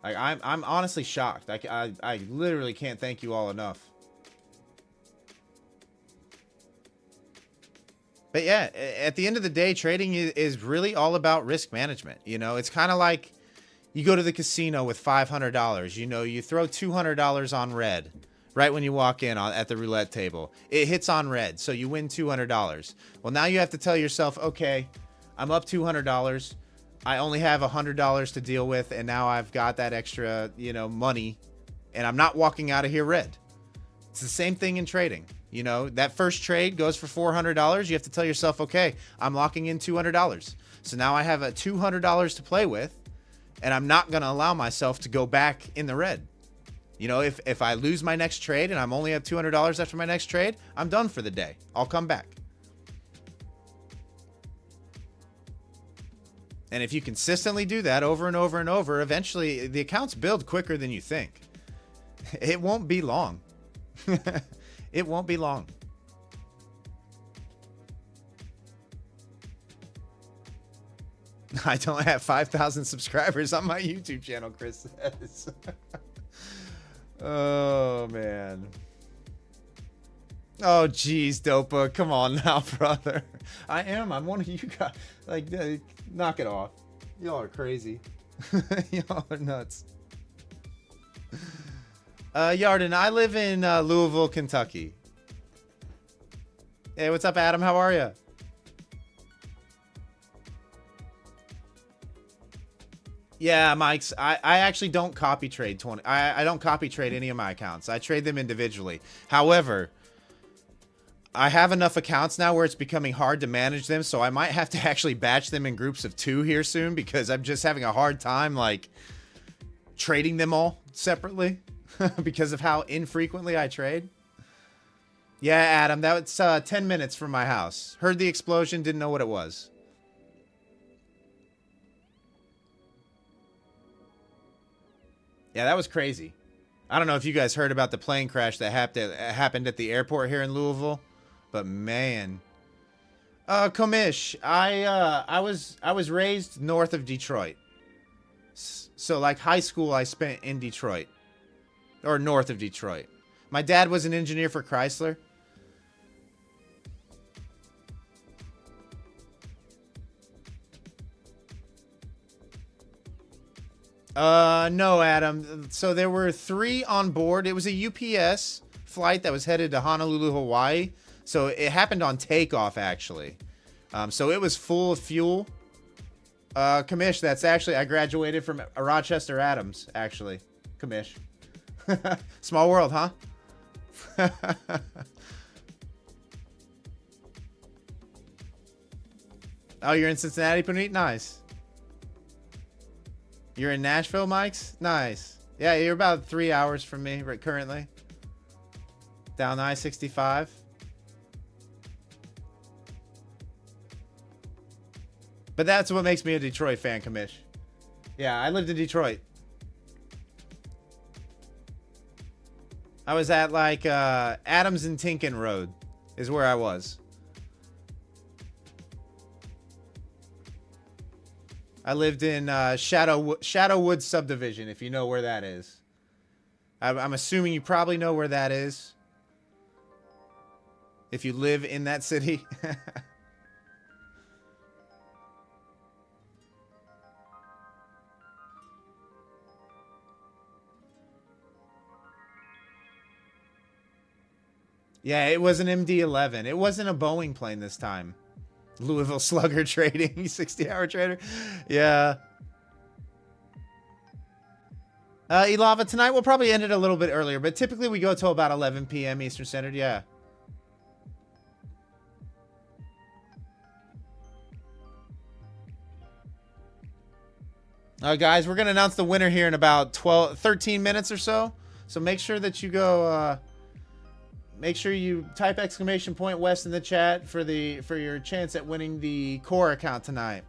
Like, I'm honestly shocked. I literally can't thank you all enough. But yeah, at the end of the day, trading is really all about risk management. You know, it's kind of like you go to the casino with $500. You know, you throw $200 on red right when you walk in at the roulette table. It hits on red, so you win $200. Well, now you have to tell yourself, okay, I'm up $200. I only have $100 to deal with, and now I've got that extra, you know, money, and I'm not walking out of here red. It's the same thing in trading. You know, that first trade goes for $400. You have to tell yourself, okay, I'm locking in $200. So now I have a $200 to play with, and I'm not going to allow myself to go back in the red. You know, if I lose my next trade and I'm only at $200 after my next trade, I'm done for the day. I'll come back. And if you consistently do that over and over and over, eventually the accounts build quicker than you think. It won't be long. It won't be long. I don't have 5,000 subscribers on my YouTube channel, Chris says. Oh, man. Oh, geez, Dopa. Come on now, brother. I'm one of you guys. Like, knock it off. Y'all are crazy. Y'all are nuts. Yarden, I live in Louisville, Kentucky. Hey, what's up, Adam? How are you? Yeah, Mike's. I actually don't copy trade 20. I don't copy trade any of my accounts. I trade them individually. However, I have enough accounts now where it's becoming hard to manage them, so I might have to actually batch them in groups of 2 here soon because I'm just having a hard time like trading them all separately. Because of how infrequently I trade. Yeah, Adam, that was 10 minutes from my house. Heard the explosion, didn't know what it was. Yeah, that was crazy. I don't know if you guys heard about the plane crash that happened at the airport here in Louisville, but man. Komish, I was raised north of Detroit. So like high school I spent in Detroit. Or north of Detroit. My dad was an engineer for Chrysler. No, Adam. So there were 3 on board. It was a UPS flight that was headed to Honolulu, Hawaii. So it happened on takeoff, actually. So it was full of fuel. Commish, that's actually, I graduated from Rochester Adams, actually. Commish. Small world, huh? Oh, you're in Cincinnati, Puneet? Nice. You're in Nashville, Mike's? Nice. Yeah, you're about 3 hours from me right currently. Down I-65. But that's what makes me a Detroit fan, Commish. Yeah, I lived in Detroit. I was at like Adams and Tinkin Road is where I was. I lived in Shadowwood subdivision, if you know where that is. I'm assuming you probably know where that is. If you live in that city. Yeah, it was an MD-11. It wasn't a Boeing plane this time. Louisville Slugger trading, 60-hour trader. Yeah. Elava, tonight we'll probably end it a little bit earlier, but typically we go till about 11 p.m. Eastern Standard. Yeah. Guys, we're going to announce the winner here in about 13 minutes or so. So make sure that you go... make sure you type !West in the chat for your chance at winning the core account tonight.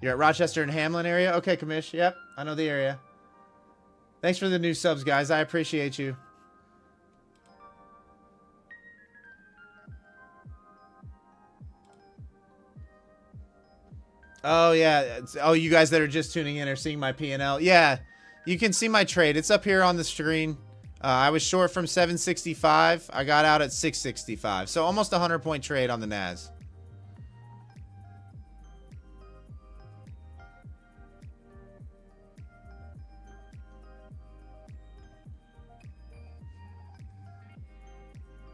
You're at Rochester and Hamlin area? Okay, Commish. Yep, I know the area. Thanks for the new subs, guys. I appreciate you. Oh, yeah. Oh, you guys that are just tuning in are seeing my P&L. Yeah, you can see my trade. It's up here on the screen. I was short from 765. I got out at 665. So almost a 100-point trade on the NAS.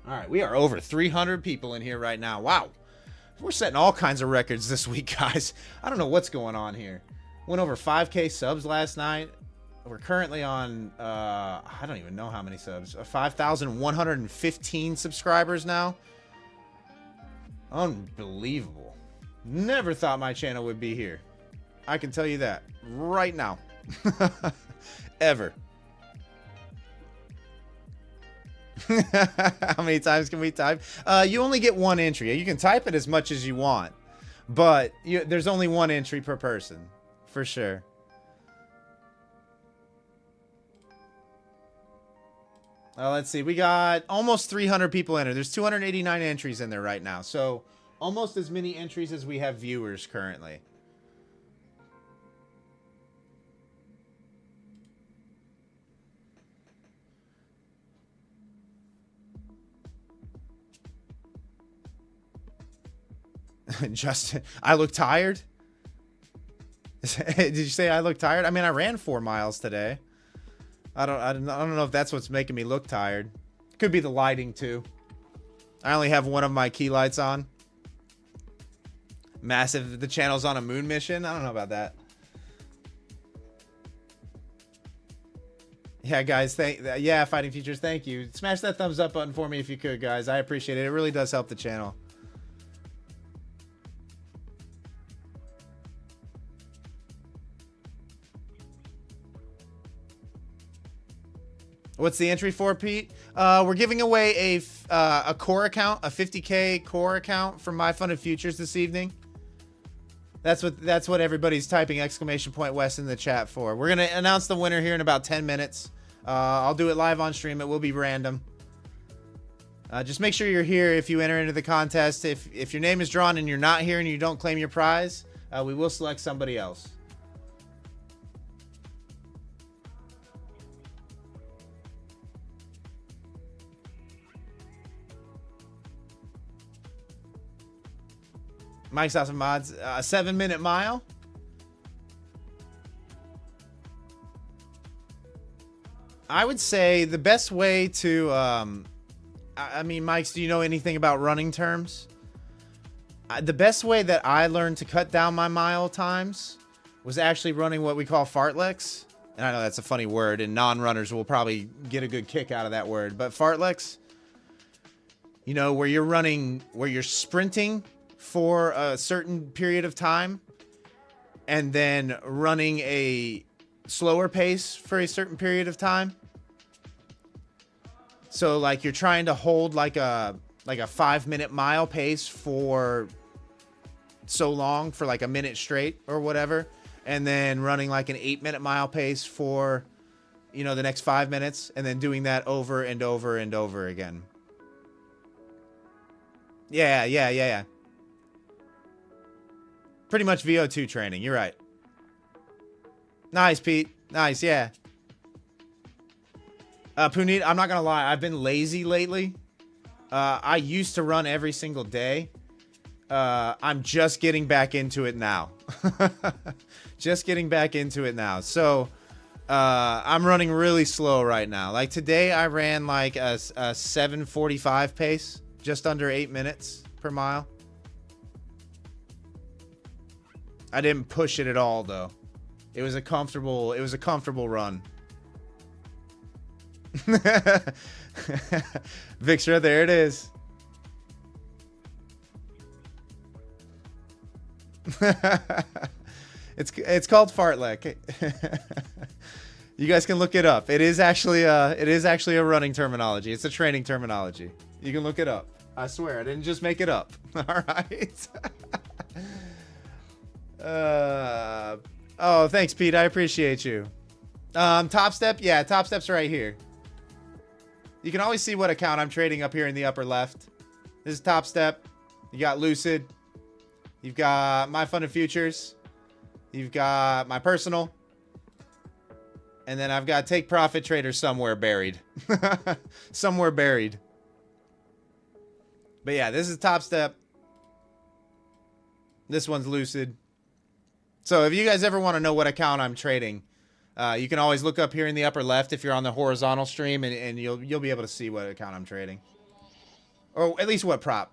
All right, we are over 300 people in here right now. Wow. We're setting all kinds of records this week, guys. I don't know what's going on here. Went over 5K subs last night. We're currently on, I don't even know how many subs. 5,115 subscribers now. Unbelievable. Never thought my channel would be here. I can tell you that right now. Ever. How many times can we type? You only get 1 entry. You can type it as much as you want, but there's only 1 entry per person, for sure. Let's see. We got almost 300 people in there. There's 289 entries in there right now. So almost as many entries as we have viewers currently. Justin, I look tired? Did you say I look tired? I mean, I ran 4 miles today. I don't know if that's what's making me look tired. Could be the lighting too. I only have one of my key lights on. Massive. The channel's on a moon mission. I don't know about that. Yeah, guys. Yeah, Fighting Futures. Thank you. Smash that thumbs up button for me if you could, guys. I appreciate it. It really does help the channel. What's the entry for, Pete? We're giving away a core account, a 50K core account from MyFundedFutures this evening. That's what everybody's typing !West in the chat for. We're gonna announce the winner here in about 10 minutes. I'll do it live on stream. It will be random. Just make sure you're here if you enter into the contest. If your name is drawn and you're not here and you don't claim your prize, we will select somebody else. Mike's House of Mods, 7-minute mile. I would say the best way to, I mean, Mike, do you know anything about running terms? The best way that I learned to cut down my mile times was actually running what we call fartleks. And I know that's a funny word, and non-runners will probably get a good kick out of that word. But fartleks, you know, where you're sprinting for a certain period of time and then running a slower pace for a certain period of time. So like you're trying to hold like a 5-minute mile pace for so long, for like a minute straight or whatever, and then running like an 8-minute mile pace for, you know, the next 5 minutes, and then doing that over and over and over again. Yeah. Pretty much VO2 training. You're right. Nice, Pete. Nice, yeah. Puneet, I'm not gonna lie, I've been lazy lately. I used to run every single day. I'm just getting back into it now. Just getting back into it now. So, I'm running really slow right now. Like today I ran like a 7:45 pace, just under 8 minutes per mile. I didn't push it at all though. It was a comfortable run. Vixra, there it is. It's called fartlek. You guys can look it up. It is actually a running terminology. It's a training terminology. You can look it up. I swear, I didn't just make it up. All right. Oh, thanks, Pete. I appreciate you. Top Step, yeah, Top Step's right here. You can always see what account I'm trading up here in the upper left. This is Top Step. You got Lucid. You've got MyFundedFutures. You've got my personal. And then I've got Take Profit Trader somewhere buried. Somewhere buried. But yeah, this is Top Step. This one's Lucid. So if you guys ever want to know what account I'm trading, you can always look up here in the upper left if you're on the horizontal stream, and you'll be able to see what account I'm trading. Or at least what prop.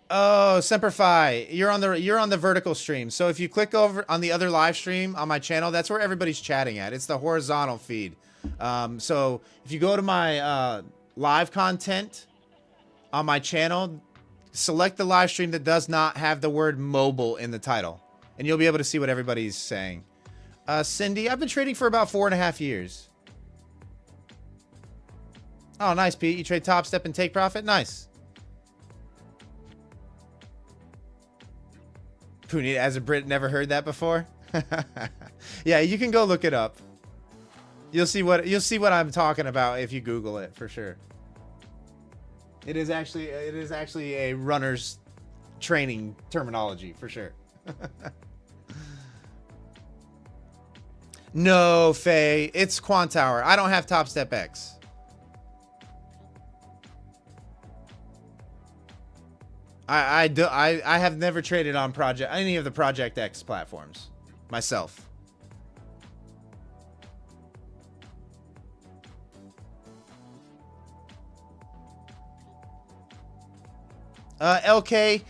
Oh, Semperfi, you're on the vertical stream. So if you click over on the other live stream on my channel, that's where everybody's chatting at. It's the horizontal feed. So if you go to my live content on my channel, select the live stream that does not have the word mobile in the title, and you'll be able to see what everybody's saying. Cindy, I've been trading for about 4.5 years. Oh, nice, Pete. You trade Top Step and Take Profit? Nice. Puneet, as a Brit, never heard that before. Yeah, you can go look it up. You'll see what I'm talking about if you Google it for sure. It is actually a runner's training terminology for sure. No, Faye, it's Quantower. I don't have Top Step X. I have never traded on any of the Project X platforms myself. LK,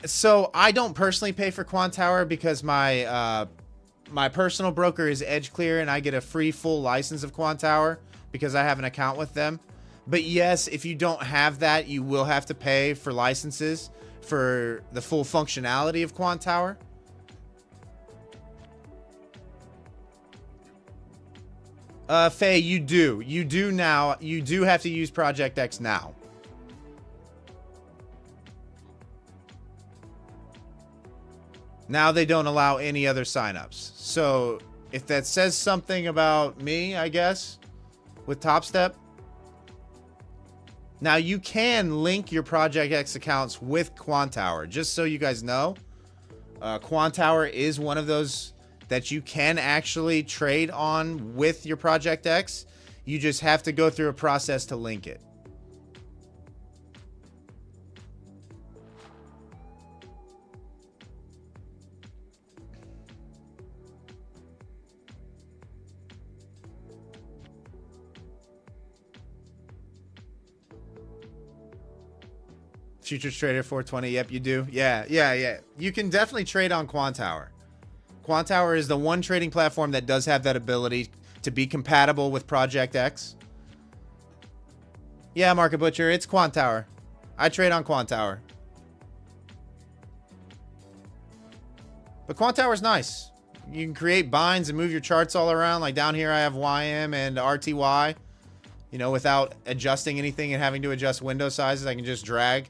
so I don't personally pay for Quantower because my my personal broker is EdgeClear, and I get a free full license of Quantower because I have an account with them. But yes, if you don't have that, you will have to pay for licenses for the full functionality of Quantower. Faye, you do now. You do have to use Project X now. Now they don't allow any other signups. So if that says something about me, I guess, with Top Step. Now you can link your Project X accounts with Quantower, just so you guys know. Quantower is one of those that you can actually trade on with your Project X. You just have to go through a process to link it. Futures Trader 420. Yep, you do. Yeah. You can definitely trade on Quantower. Quantower is the one trading platform that does have that ability to be compatible with Project X. Yeah, Market Butcher, it's Quantower. I trade on Quantower. But Quantower's nice. You can create binds and move your charts all around. Like down here I have YM and RTY. You know, without adjusting anything and having to adjust window sizes, I can just drag.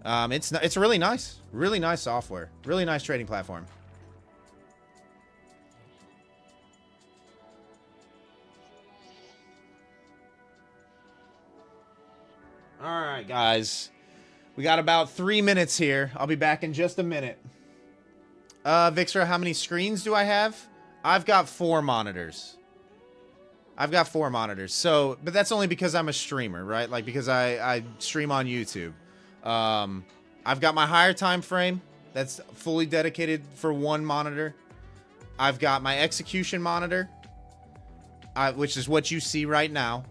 It's really nice. Really nice software. Really nice trading platform. All right, guys. We got about 3 minutes here. I'll be back in just a minute. Vixra, how many screens do I have? I've got 4 monitors. So, but that's only because I'm a streamer, right? Like because I stream on YouTube. I've got my higher time frame that's fully dedicated for 1 monitor. I've got my execution monitor, which is what you see right now.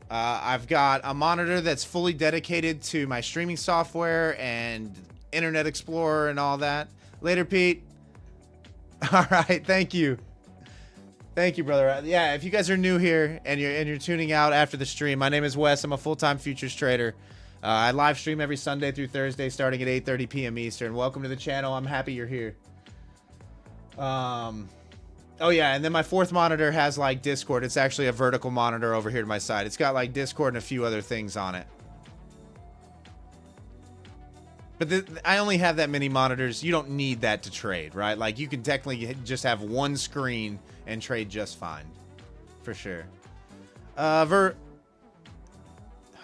I've got a monitor that's fully dedicated to my streaming software and Internet Explorer and all that. Later, Pete. All right, thank you. Thank you, brother. Yeah, if you guys are new here and you're tuning out after the stream, my name is Wes. I'm a full-time futures trader. I live stream every Sunday through Thursday starting at 8:30 p.m. Eastern. Welcome to the channel. I'm happy you're here. Oh yeah, and then my 4th monitor has like Discord. It's actually a vertical monitor over here to my side. It's got like Discord and a few other things on it. But I only have that many monitors. You don't need that to trade, right? Like you can technically just have 1 screen and trade just fine, for sure. I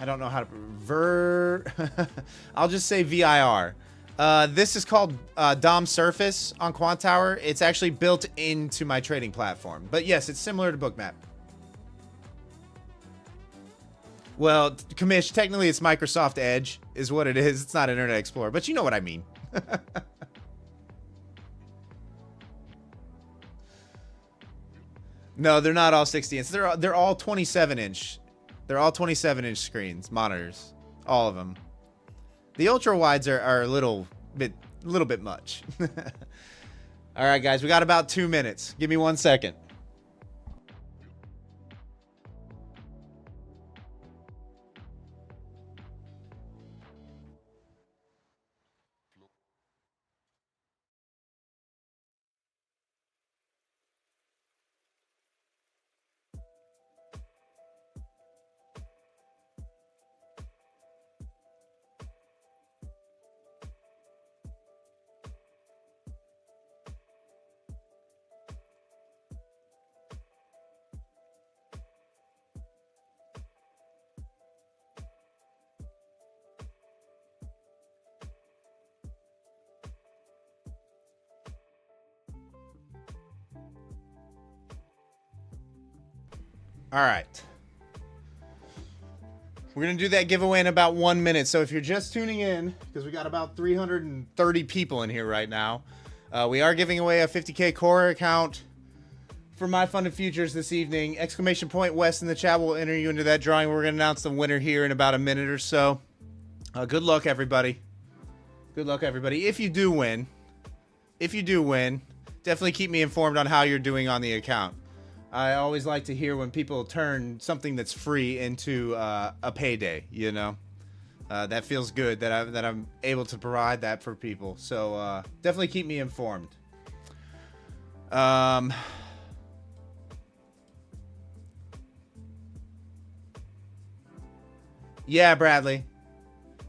don't know how to I'll just say VIR. This is called DOM Surface on Quantower. It's actually built into my trading platform. But yes, it's similar to Bookmap. Well, Kamish, technically it's Microsoft Edge is what it is. It's not Internet Explorer, but you know what I mean. No, they're not all 60 inch. They're all 27 inch. They're all 27-inch screens, monitors, all of them. The ultra wides are a little bit much. All right, guys, we got about 2 minutes. Give me 1 second. All right. We're going to do that giveaway in about 1 minute. So if you're just tuning in, because we got about 330 people in here right now, we are giving away a 50K core account for MyFundedFutures this evening. Exclamation point West in the chat will enter you into that drawing. We're going to announce the winner here in about a minute or so. Good luck, everybody. Good luck, everybody. If you do win, definitely keep me informed on how you're doing on the account. I always like to hear when people turn something that's free into a payday, you know. That feels good that I'm able to provide that for people. So definitely keep me informed. Yeah, Bradley.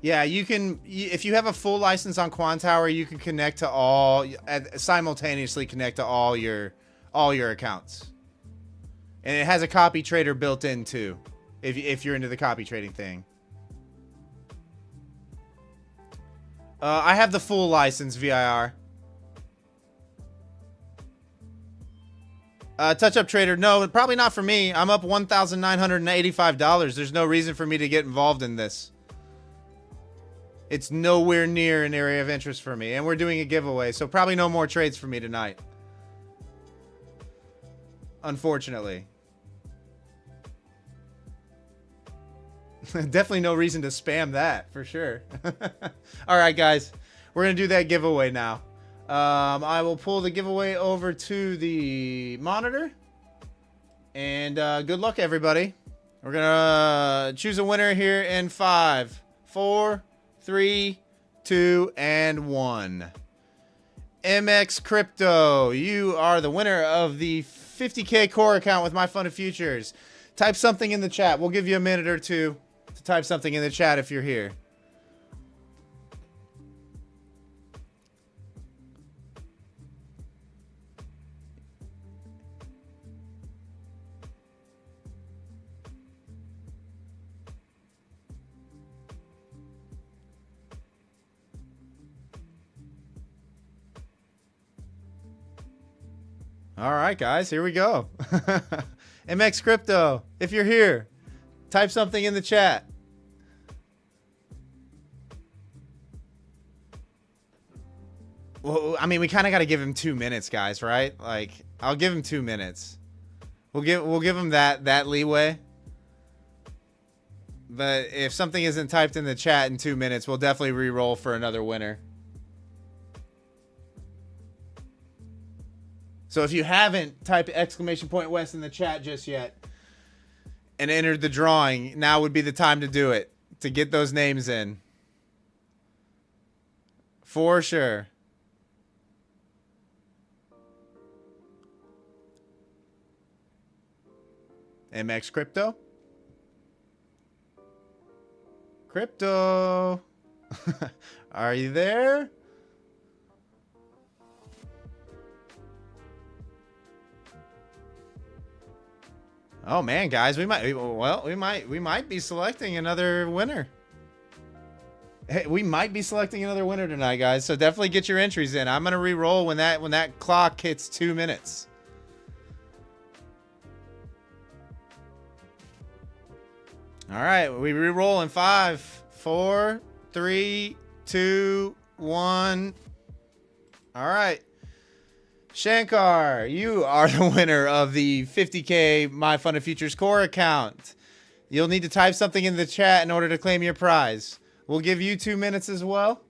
Yeah, you can, if you have a full license on Quantower, you can connect to simultaneously connect to all your accounts. And it has a copy trader built in too, if you're into the copy trading thing. I have the full license, VIR. Touch Up Trader, no, probably not for me. I'm up $1,985. There's no reason for me to get involved in this. It's nowhere near an area of interest for me. And we're doing a giveaway, so probably no more trades for me tonight. Unfortunately. Definitely no reason to spam that for sure. All right, guys, we're gonna do that giveaway now. I will pull the giveaway over to the monitor, and good luck, everybody. We're gonna choose a winner here in 5, 4, 3, 2, and 1. MX Crypto, you are the winner of the 50K core account with MyFundedFutures. Type something in the chat. We'll give you a minute or two to type something in the chat if you're here. All right, guys, here we go. MX Crypto, if you're here, type something in the chat. Well, I mean, we kind of got to give him 2 minutes, guys, right? Like, I'll give him 2 minutes. We'll give him that leeway. But if something isn't typed in the chat in 2 minutes, we'll definitely re-roll for another winner. So if you haven't typed !West in the chat just yet and entered the drawing, now would be the time to do it, to get those names in. For sure. MX Crypto? Crypto. Are you there? Oh man, guys, we might be selecting another winner. Hey, we might be selecting another winner tonight, guys. So definitely get your entries in. I'm gonna re-roll when that clock hits 2 minutes. All right, we re-roll in 5, 4, 3, 2, 1. All right. Shankar, you are the winner of the 50K MyFundedFutures core account. You'll need to type something in the chat in order to claim your prize. We'll give you 2 minutes as well.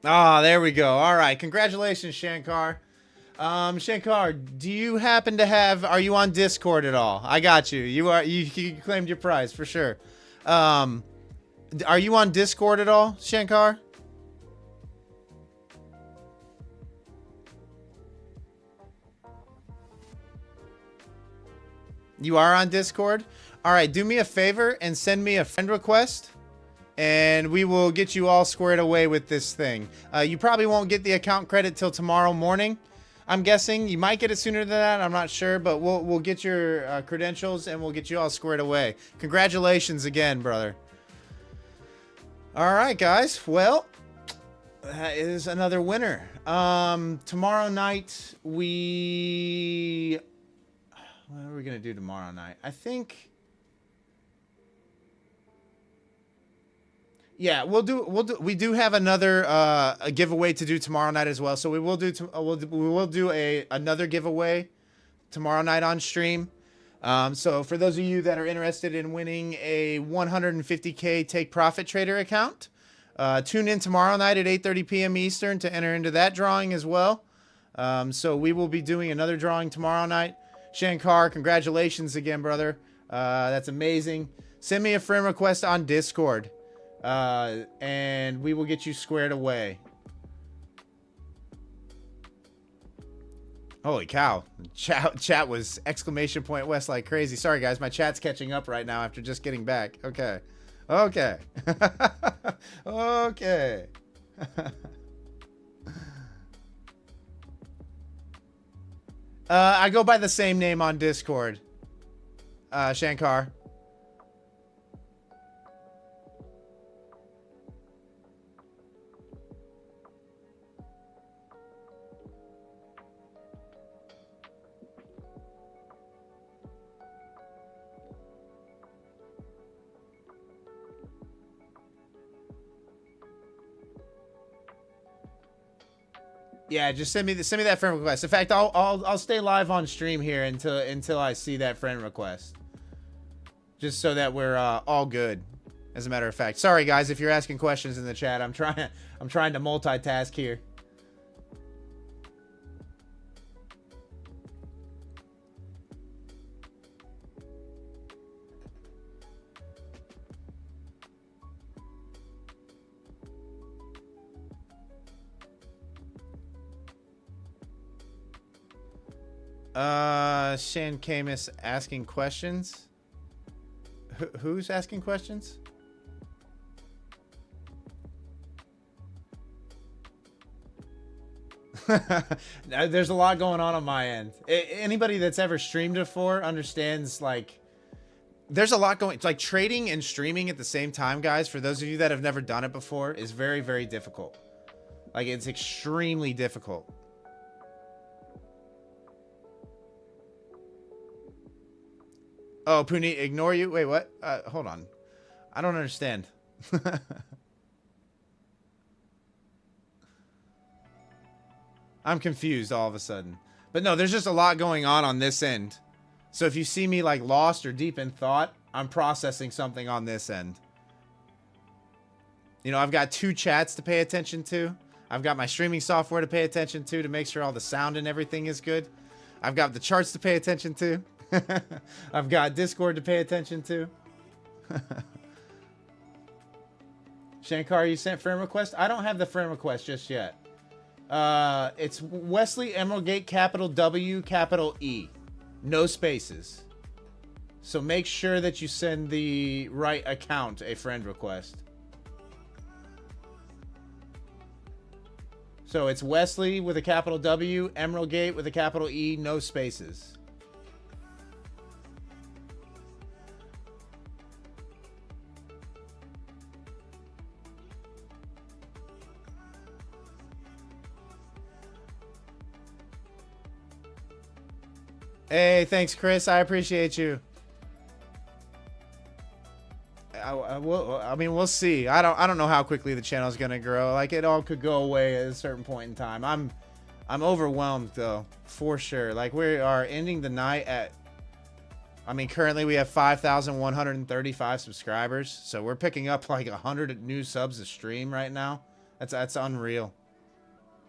Ah, there we go. All right. Congratulations, Shankar. Shankar, do you happen to are you on Discord at all? I got you. You claimed your prize for sure. Are you on Discord at all, Shankar? You are on Discord? All right, do me a favor and send me a friend request, and we will get you all squared away with this thing. You probably won't get the account credit till tomorrow morning. I'm guessing you might get it sooner than that. I'm not sure, but we'll get your credentials and we'll get you all squared away. Congratulations again, brother. All right, guys. Well, that is another winner. Tomorrow night what are we gonna do tomorrow night? I think. Yeah, we do have another a giveaway to do tomorrow night as well. So we will do another giveaway tomorrow night on stream. So for those of you that are interested in winning a 150K Take Profit Trader account, tune in tomorrow night at 8:30 p.m. Eastern to enter into that drawing as well. So we will be doing another drawing tomorrow night. Shankar, congratulations again, brother. That's amazing. Send me a friend request on Discord. And we will get you squared away. Holy cow. Chat was !West like crazy. Sorry, guys. My chat's catching up right now after just getting back. Okay. Okay. Okay. I go by the same name on Discord. Shankar. Yeah, just send me that friend request. In fact, I'll stay live on stream here until I see that friend request. Just so that we're all good. As a matter of fact, sorry guys if you're asking questions in the chat. I'm trying to multitask here. Shan Camus asking questions. Who's asking questions? There's a lot going on my end. Anybody that's ever streamed before understands, like, there's a lot going. It's like trading and streaming at the same time, guys. For those of you that have never done it before, is very, very difficult. Like, it's extremely difficult. Oh, Puni, ignore you? Wait, what? Hold on. I don't understand. I'm confused all of a sudden. But no, there's just a lot going on this end. So if you see me like lost or deep in thought, I'm processing something on this end. You know, I've got 2 chats to pay attention to. I've got my streaming software to pay attention to make sure all the sound and everything is good. I've got the charts to pay attention to. I've got Discord to pay attention to. Shankar, you sent friend request? I don't have the friend request just yet. It's WesleyEmeraldGate, capital W, capital E. No spaces. So make sure that you send the right account a friend request. So it's Wesley with a capital W, EmeraldGate with a capital E, no spaces. Hey, thanks, Chris. I appreciate you. I mean, we'll see. I don't know how quickly the channel's gonna grow. Like, it all could go away at a certain point in time. I'm overwhelmed though, for sure. Like, we are ending the night at, I mean, currently we have 5,135 subscribers, so we're picking up like 100 new subs a stream right now. That's unreal.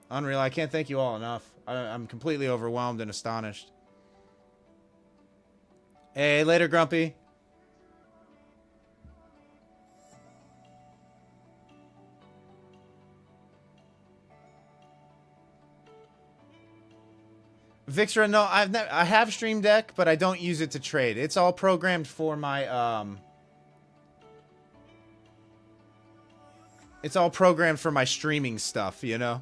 Unreal. I can't thank you all enough. I'm completely overwhelmed and astonished. Hey, later, Grumpy. Vixra, no, I have Stream Deck, but I don't use it to trade. It's all programmed for my it's all programmed for my streaming stuff, you know.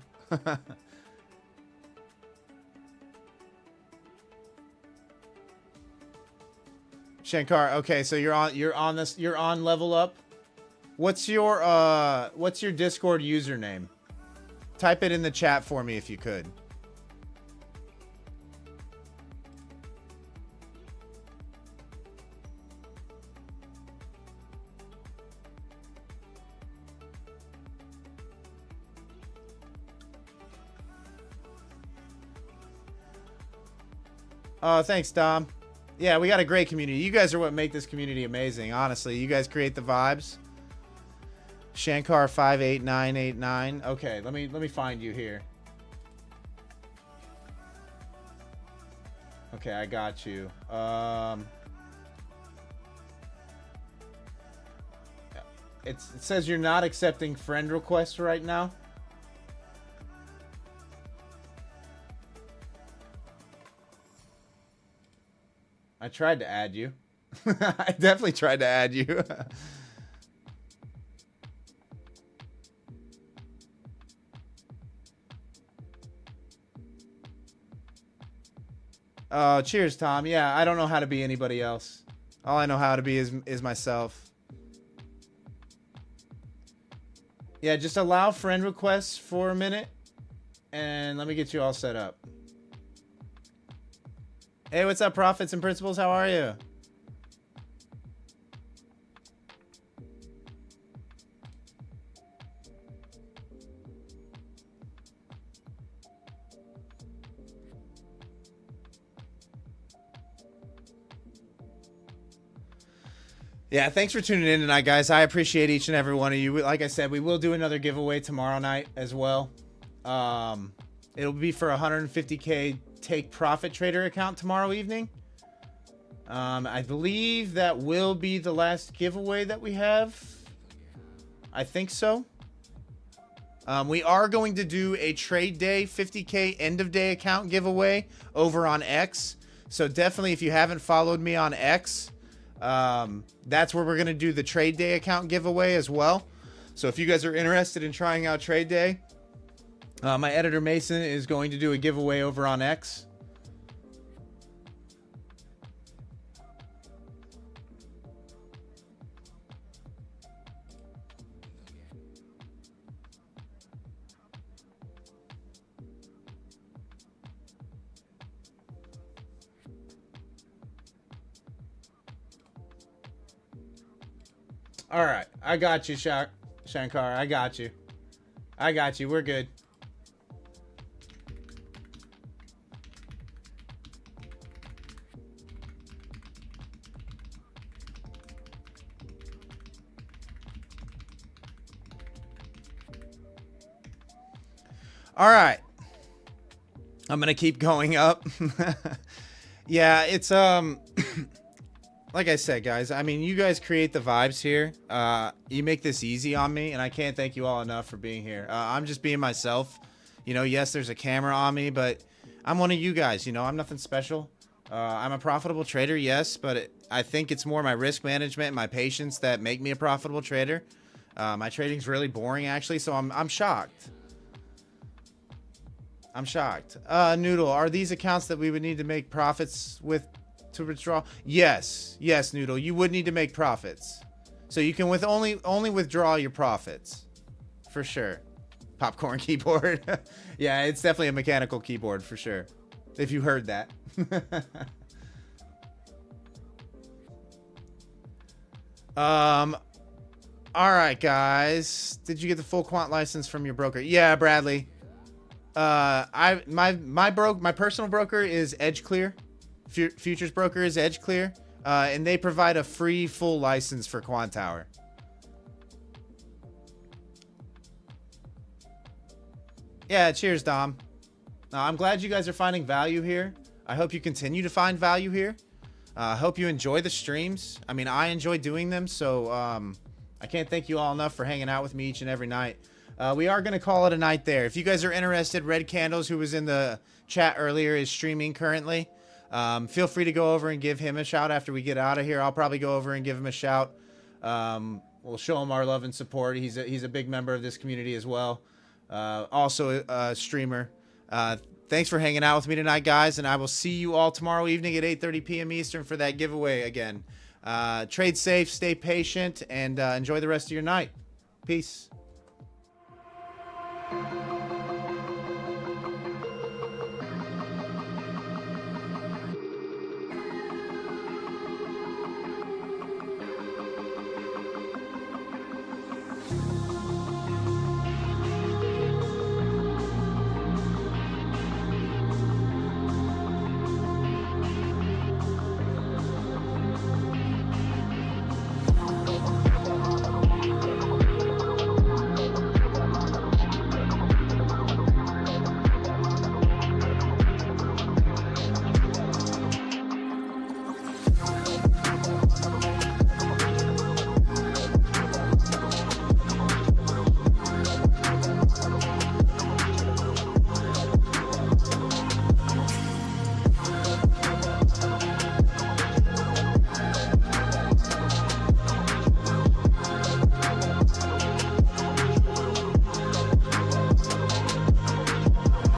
Shankar, okay, so you're on level up. What's your Discord username? Type it in the chat for me if you could. Oh, thanks, Dom. Yeah, we got a great community. You guys are what make this community amazing, honestly. You guys create the vibes. Shankar 58989. Okay, let me find you here. Okay, I got you. It says you're not accepting friend requests right now. I tried to add you. I definitely tried to add you. Oh, cheers, Tom. Yeah, I don't know how to be anybody else. All I know how to be is myself. Yeah, just allow friend requests for a minute, and let me get you all set up. Hey, what's up, Profits and Principles? How are you? Yeah, thanks for tuning in tonight, guys. I appreciate each and every one of you. Like I said, we will do another giveaway tomorrow night as well. It'll be for a 150K take profit trader account tomorrow evening. I believe that will be the last giveaway that we have. I think so. We are going to do a trade day 50K end of day account giveaway over on X. So definitely, if you haven't followed me on X, that's where we're going to do the trade day account giveaway as well. So if you guys are interested in trying out trade day, my editor Mason is going to do a giveaway over on X. All right, I got you, Shankar. I got you. I got you. We're good. All right. I'm gonna keep going up. Yeah, it's like I said, guys, I mean, you guys create the vibes here. You make this easy on me, and I can't thank you all enough for being here. I'm just being myself. You know, yes, there's a camera on me, but I'm one of you guys. You know, I'm nothing special. I'm a profitable trader, yes, but I think it's more my risk management and my patience that make me a profitable trader. My trading's really boring, actually, so I'm shocked. I'm shocked. Noodle, are these accounts that we would need to make profits with to withdraw? Yes, Noodle, you would need to make profits, so you can only withdraw your profits for sure. Popcorn keyboard. Yeah, it's definitely a mechanical keyboard for sure, if you heard that. All right, guys, did you get the full quant license from your broker? Yeah, Bradley. My personal broker is EdgeClear. Futures broker is EdgeClear, and they provide a free full license for Quant Tower. Yeah, cheers, Dom. I'm glad you guys are finding value here. I hope you continue to find value here. I hope you enjoy the streams. I mean, I enjoy doing them, so I can't thank you all enough for hanging out with me each and every night. We are going to call it a night there. If you guys are interested, Red Candles, who was in the chat earlier, is streaming currently. Feel free to go over and give him a shout after we get out of here. I'll probably go over and give him a shout. We'll show him our love and support. He's a big member of this community as well. Also a streamer. Thanks for hanging out with me tonight, guys, and I will see you all tomorrow evening at 8:30 p.m. Eastern for that giveaway again. Trade safe, stay patient, and enjoy the rest of your night. Peace.